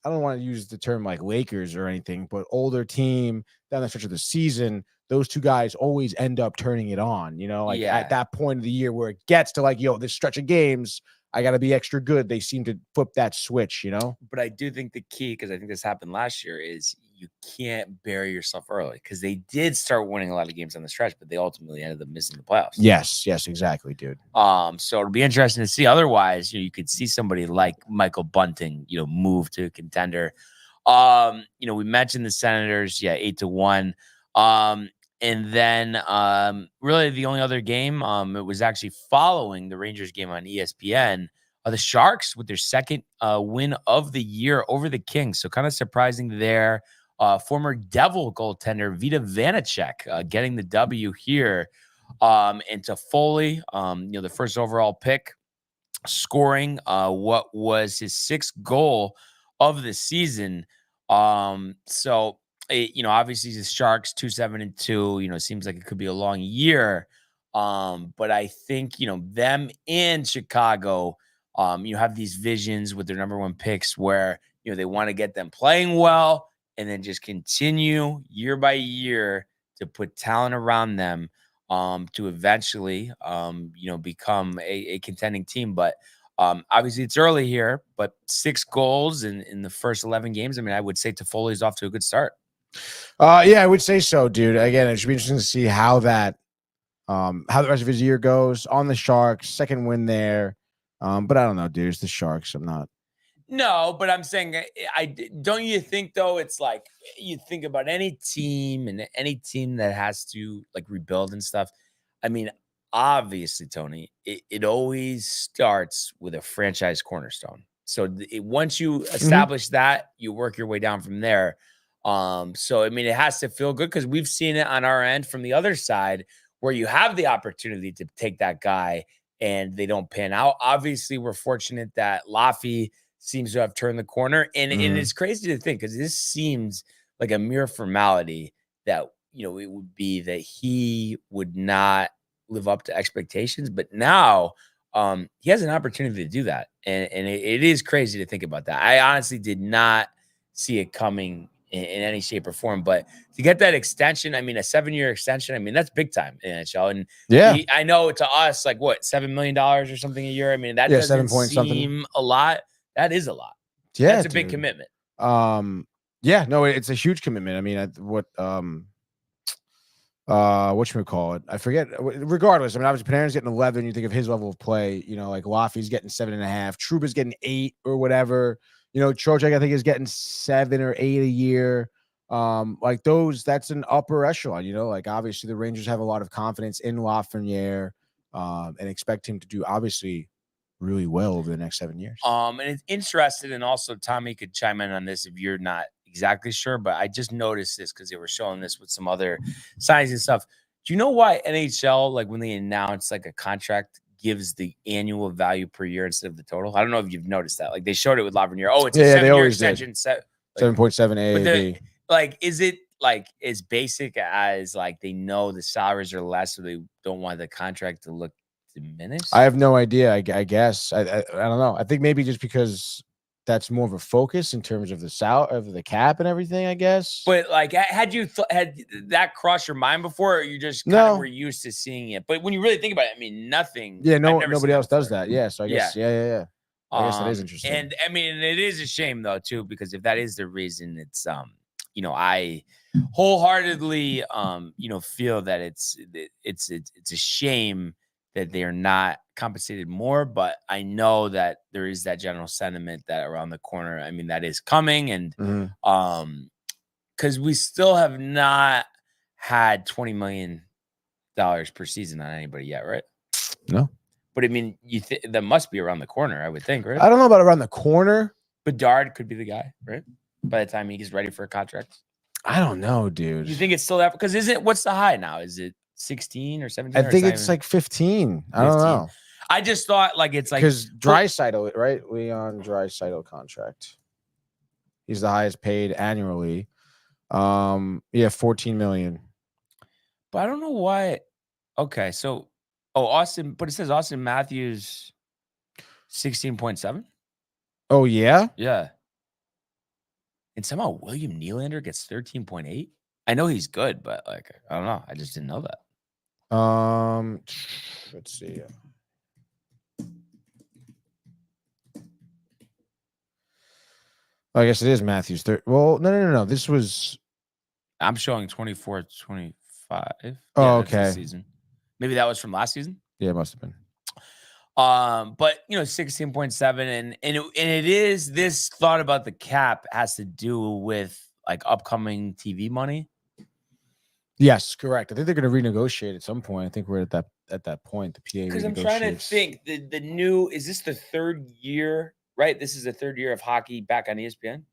want to use the term like Lakers or anything, but older team down the stretch of the season, those two guys always end up turning it on, like at that point of the year where it gets to like, this stretch of games, I got to be extra good. They seem to flip that switch, But I do think the key, because I think this happened last year, is you can't bury yourself early, because they did start winning a lot of games on the stretch, but they ultimately ended up missing the playoffs. Yes, exactly, dude. So it'll be interesting to see. Otherwise, you could see somebody like Michael Bunting, move to a contender. We mentioned the Senators, 8-1. And then really the only other game, it was actually following the Rangers game on ESPN. The Sharks with their second win of the year over the Kings. So kind of surprising there. Former Devil goaltender Vita Vanacek getting the W here. And Toffoli, the first overall pick, scoring what was his 6th goal of the season. So obviously the Sharks 2-7-2, seems like it could be a long year. But I think, them and Chicago, have these visions with their number 1 picks where, they want to get them playing well and then just continue year by year to put talent around them to eventually, become a contending team. But obviously it's early here, but 6 goals in the first 11 games. I mean, I would say Toffoli's off to a good start. Yeah, I would say so, dude. Again, it should be interesting to see how the rest of his year goes on the Sharks. 2nd win there. But I don't know, dude. It's the Sharks. I'm not. No, but I'm saying, don't you think though? It's like you think about any team that has to like rebuild and stuff. I mean, obviously, Tony, it always starts with a franchise cornerstone. So once you establish that, you work your way down from there. So I mean, it has to feel good because we've seen it on our end from the other side where you have the opportunity to take that guy and they don't pan out. Obviously, we're fortunate that Laffy seems to have turned the corner. And it's crazy to think because this seems like a mere formality that, it would be that he would not live up to expectations. But now he has an opportunity to do that. And it is crazy to think about that. I honestly did not see it coming in any shape or form. But to get that extension, I mean, a 7-year extension, I mean, that's big time in NHL. And I know to us, like what, $7 million or something a year. I mean, that doesn't seem a lot. That is a lot. Yeah, that's a big commitment. No, it's a huge commitment. I mean, whatchamacallit? I forget. Regardless, I mean, obviously Panarin's getting 11. You think of his level of play, like Laffy's getting 7.5, Trouba's getting 8 or whatever. Trocheck, I think, is getting 7 or 8 a year. Like those, that's an upper echelon. Like obviously the Rangers have a lot of confidence in Lafreniere, and expect him to do obviously really well over the next 7 years. And it's interesting, and also Tommy could chime in on this if you're not exactly sure, but I just noticed this because they were showing this with some other signs and stuff. Do you know why NHL, like when they announce like a contract, gives the annual value per year instead of the total? I don't know if you've noticed that. Like they showed it with Lafreniere. Oh, it's a 7-year extension. 7.7 AAV. Like, is it like as basic as like they know the salaries are less, so they don't want the contract to look diminished? I have no idea. I guess I don't know. I think maybe just because that's more of a focus in terms of the cap and everything, I guess. But like, had that crossed your mind before, or you just kind of were used to seeing it? But when you really think about it, I mean, nothing. Yeah, nobody else does that. Yeah, so I guess yeah. I guess that is interesting. And I mean, it is a shame though too, because if that is the reason, it's I wholeheartedly feel that it's a shame that they are not compensated more, but I know that there is that general sentiment that around the corner, I mean, that is coming. And because we still have not had $20 million per season on anybody yet, right? No. But I mean, that must be around the corner, I would think, right? I don't know about around the corner. Bedard could be the guy, right? By the time he gets ready for a contract. I don't know, dude. You think it's still that? Because what's the high now? Is it 16 or 17? I think it's like 15. I don't know. I just thought like it's like because Draisaitl, right? Leon Draisaitl contract. He's the highest paid annually. Yeah, 14 million. But I don't know why. Okay, so Austin, but it says Austin Matthews 16.7. Oh yeah. Yeah. And somehow William Nylander gets 13.8. I know he's good, but like I don't know. I just didn't know that. Let's see. I guess it is Matthews. Well, no. This was. I'm showing 24, 25. Oh, That's this okay. season. Maybe that was from last season. Yeah, it must have been. But 16.7, and it is this thought about the cap has to do with like upcoming TV money. Yes, correct. I think they're going to renegotiate at some point. I think we're at that point. The PA Because I'm trying to think the new is this the third year, right? This is the third year of hockey back on ESPN.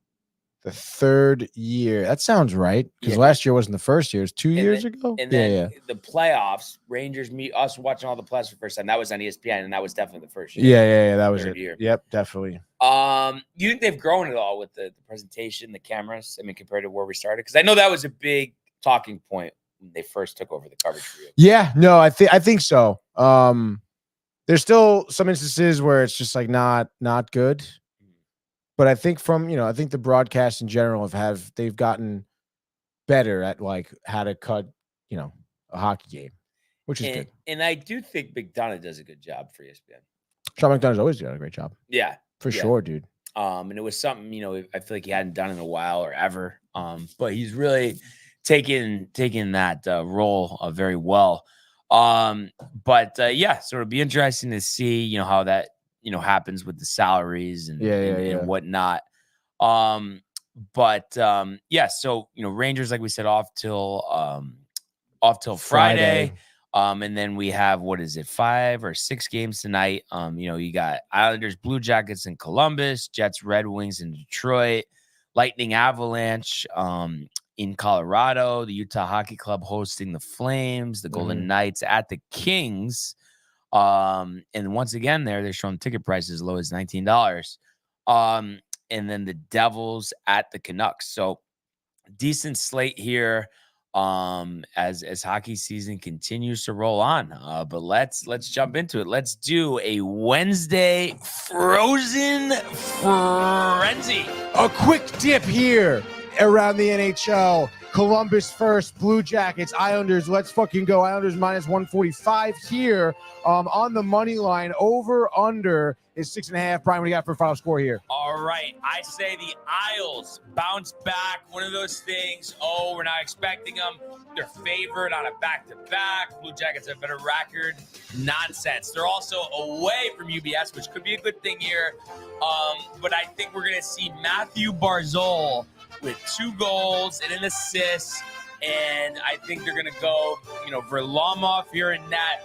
The third year. That sounds right. Because last year wasn't the first year. It was 2 years ago. And then the playoffs, Rangers meet us watching all the playoffs for the first time. That was on ESPN, and that was definitely the first year. Yeah. That was it. Year. Yep, definitely. You think they've grown at all with the presentation, the cameras? I mean, compared to where we started? Because I know that was a big talking point when they first took over the coverage for you. Yeah, no, I think so. There's still some instances where it's just like not good. But I think I think the broadcast in general they've gotten better at like how to cut, a hockey game, which is good. And I do think McDonough does a good job for ESPN. Sean McDonough's always done a great job. Yeah. For sure, dude. And it was something, I feel like he hadn't done in a while or ever. But he's really taken that role very well. So it'll be interesting to see, how that happens with the salaries and whatnot. So Rangers, like we said, off till Friday. And then we have 5 or 6 games tonight. You got Islanders, Blue Jackets in Columbus, Jets, Red Wings in Detroit, Lightning, Avalanche in Colorado, the Utah Hockey Club hosting the Flames, the Golden Knights at the Kings. And once again, they're showing ticket prices as low as $19. And then the Devils at the Canucks. So decent slate here as hockey season continues to roll on. But let's jump into it. Let's do a Wednesday frozen frenzy. A quick dip here around the NHL. Columbus first, Blue Jackets, Islanders. Let's fucking go. Islanders minus 145 here on the money line. Over under is 6.5. Brian, what do you got for final score here? All right. I say the Isles bounce back. One of those things. Oh, we're not expecting them. They're favored on a back-to-back. Blue Jackets have a better record. Nonsense. They're also away from UBS, which could be a good thing here. But I think we're going to see Matthew Barzal with 2 goals and an assist. And I think they're going to go, Varlamov here in net.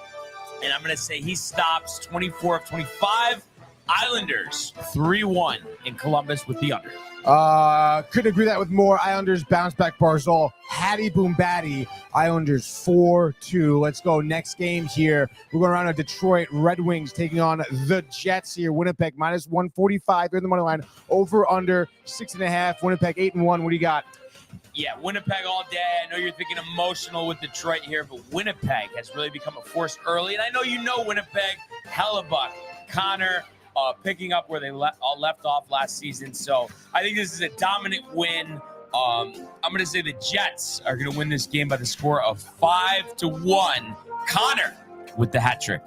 And I'm going to say he stops 24 of 25. Islanders 3-1 in Columbus with the under. Couldn't agree that with more. Islanders bounce back. Barzal, Hattie Boom Batty. Islanders 4-2. Let's go. Next game here. We're going around to Detroit Red Wings taking on the Jets here. Winnipeg minus 145. They're in the money line. Over under 6.5. Winnipeg 8-1. What do you got? Yeah, Winnipeg all day. I know you're thinking emotional with Detroit here, but Winnipeg has really become a force early. And I know Winnipeg, Hellebuck, Connor, picking up where they left off last season. So I think this is a dominant win. I'm going to say the Jets are going to win this game by the score of 5-1. Connor with the hat trick.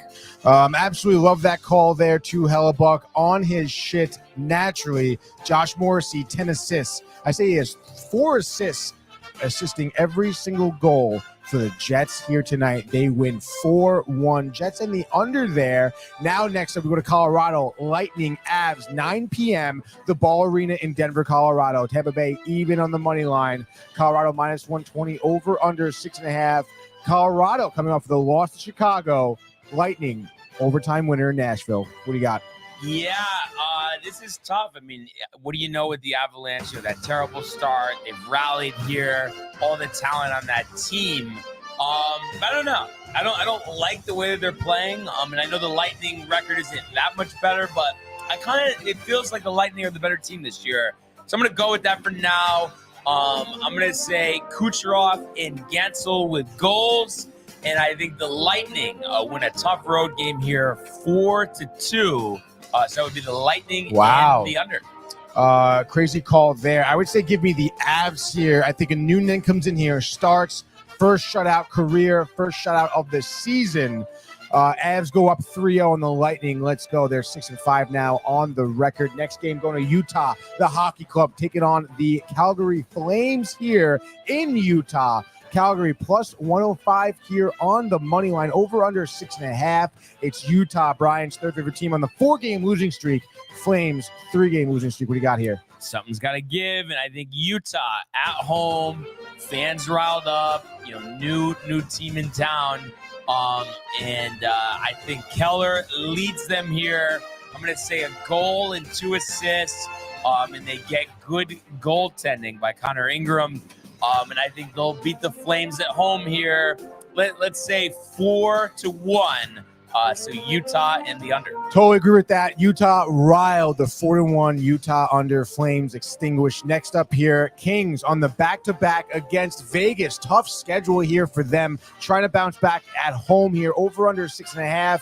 Absolutely love that call there to Hellebuck on his shit naturally. Josh Morrissey, 10 assists. I say he has 4 assists, assisting every single goal for the Jets here tonight. They win 4-1. Jets in the under there. Now next up, we go to Colorado. Lightning, Avs, 9 p.m. The Ball Arena in Denver, Colorado. Tampa Bay even on the money line. Colorado minus 120, over under 6.5. Colorado coming off the loss to Chicago. Lightning, overtime winner in Nashville. What do you got? Yeah, this is tough. I mean, what do you know with the Avalanche? That terrible start. They've rallied here. All the talent on that team. I don't know. I don't like the way that they're playing. And I know the Lightning record isn't that much better, but it feels like the Lightning are the better team this year. So I'm going to go with that for now. I'm going to say Kucherov and Gensel with goals. And I think the Lightning win a tough road game here, 4-2. So it would be the Lightning and the under. Crazy call there. I would say give me the Avs here. I think a Noonan comes in here, starts first shutout career, first shutout of the season. Avs go up 3-0 on the Lightning. Let's go. They're 6-5 now on the record. Next game going to Utah, the hockey club taking on the Calgary Flames here in Utah. Calgary plus 105 here on the money line, over under 6.5. It's Utah, Brian's third favorite team on the 4-game losing streak. Flames 3-game losing streak. What do you got here? Something's got to give, and I think Utah at home, fans riled up, new team in town, and I think Keller leads them here. I'm going to say a goal and 2 assists, and they get good goaltending by Connor Ingram. And I think they'll beat the Flames at home here. Let's say 4-1. So Utah and the under. Totally agree with that. Utah riled, the 4-1 Utah under, Flames extinguished. Next up here, Kings on the back-to-back against Vegas. Tough schedule here for them. Trying to bounce back at home here. Over under 6.5.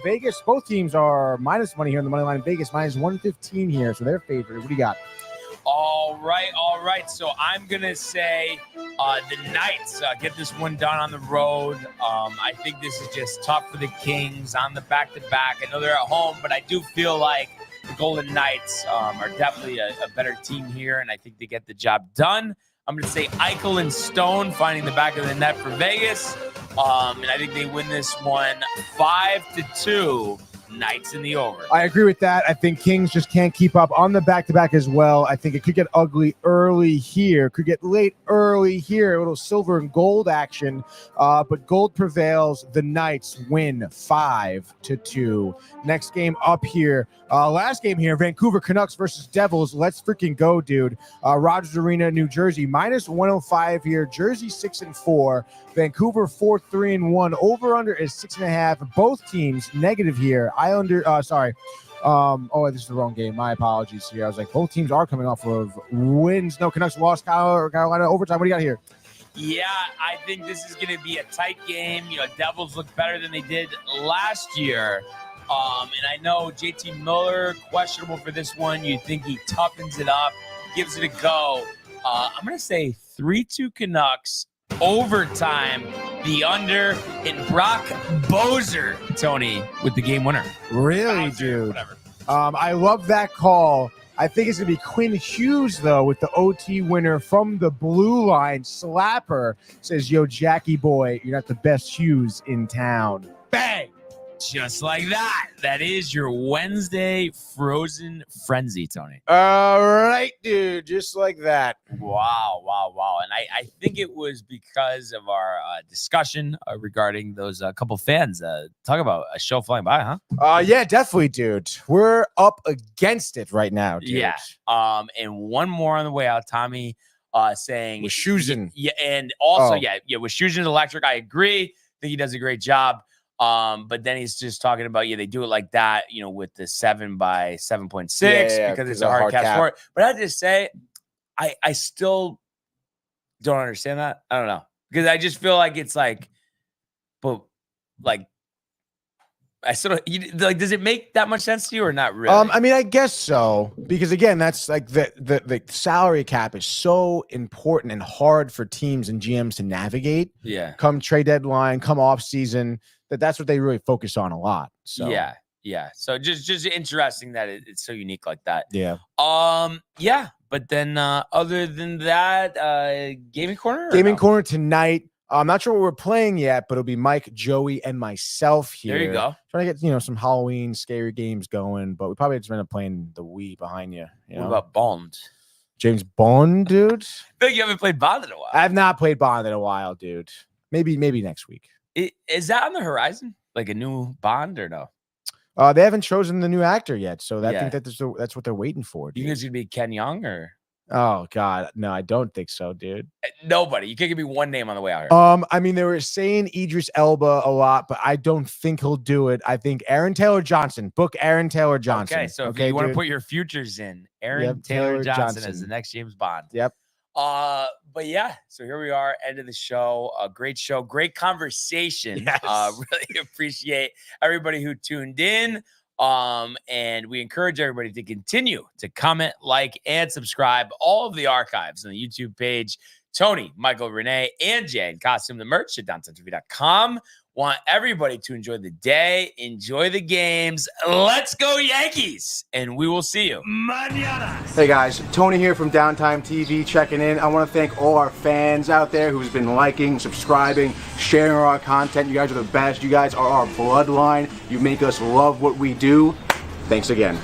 Vegas, both teams are minus money here on the money line. Vegas minus 115 here, so they're favored. What do you got? All right. So I'm going to say the Knights get this one done on the road. I think this is just tough for the Kings on the back-to-back. I know they're at home, but I do feel like the Golden Knights are definitely a better team here, and I think they get the job done. I'm going to say Eichel and Stone finding the back of the net for Vegas, and I think they win this one 5-2. Knights in the over. I agree with that. I think Kings just can't keep up on the back-to-back as well. I think it could get ugly early here, could get late early here, a little silver and gold action, but gold prevails. The Knights win 5-2. Next game up here, last game here, Vancouver Canucks versus Devils. Let's freaking go, dude. Rogers Arena, New Jersey, minus 105 here. Jersey 6-4. Vancouver 4-3-1. Over under is 6.5. Both teams negative here. This is the wrong game. My apologies here. I was like, both teams are coming off of wins. No, Canucks lost Carolina overtime. What do you got here? Yeah, I think this is going to be a tight game. Devils look better than they did last year. And I know JT Miller, questionable for this one. You think he toughens it up, gives it a go. I'm going to say 3-2 Canucks. Overtime, the under, and Brock Bozer, Tony, with the game winner. Really, dude? Whatever. I love that call. I think it's going to be Quinn Hughes, though, with the OT winner from the blue line. Slapper says, yo, Jackie boy, you're not the best Hughes in town. Bang! Just like that. That is your Wednesday Frozen Frenzy, Tony. All right, dude. Just like that. Wow. And I think it was because of our discussion regarding those couple fans. Talk about a show flying by, huh? Yeah, definitely, dude. We're up against it right now, dude. Yeah. And one more on the way out, Tommy saying Wischusen. Yeah, and also, Wischusen Electric. I agree. I think he does a great job. But then he's just talking about, they do it like that, with the 7 by 7.6 because it's a hard cap sport. But I just say, I still don't understand that. I don't know, because I just feel like it's like, but like, I sort of does it make that much sense to you or not really? I mean, I guess so, because again, that's like the salary cap is so important and hard for teams and GMs to navigate. Yeah. Come trade deadline, come off season. That's what they really focus on a lot. So yeah. So just interesting that it's so unique like that. Yeah. Yeah. But then other than that, gaming corner. Corner tonight. I'm not sure what we're playing yet, but it'll be Mike, Joey, and myself here. There you go. Trying to get some Halloween scary games going, but we probably just end up playing the Wii behind you. What about Bond? James Bond, dude. I think you haven't played Bond in a while. I have not played Bond in a while, dude. Maybe next week. Is that on the horizon? Like a new Bond or no? They haven't chosen the new actor yet, so I think that's what they're waiting for. You think it's gonna be Ken Jeong or? Oh God, no, I don't think so, dude. Nobody. You can't give me one name on the way out here. I mean, they were saying Idris Elba a lot, but I don't think he'll do it. I think Aaron Taylor Johnson. Book Aaron Taylor Johnson. Okay, so if you want to put your futures in, Aaron Taylor Johnson is the next James Bond. Yep. But yeah, so here we are, end of the show. A great show, great conversation. Yes. Really appreciate everybody who tuned in. And we encourage everybody to continue to comment, like, and subscribe. All of the archives on the YouTube page. Tony, Michael, Renee, and Jay, Costume the merch at DowntownTV.com. Want everybody to enjoy the day, enjoy the games. Let's go Yankees, and we will see you mañana. Hey guys, Tony here from Downtime TV checking in. I want to thank all our fans out there who's been liking, subscribing, sharing our content. You guys are the best. You guys are our bloodline. You make us love what we do. Thanks again.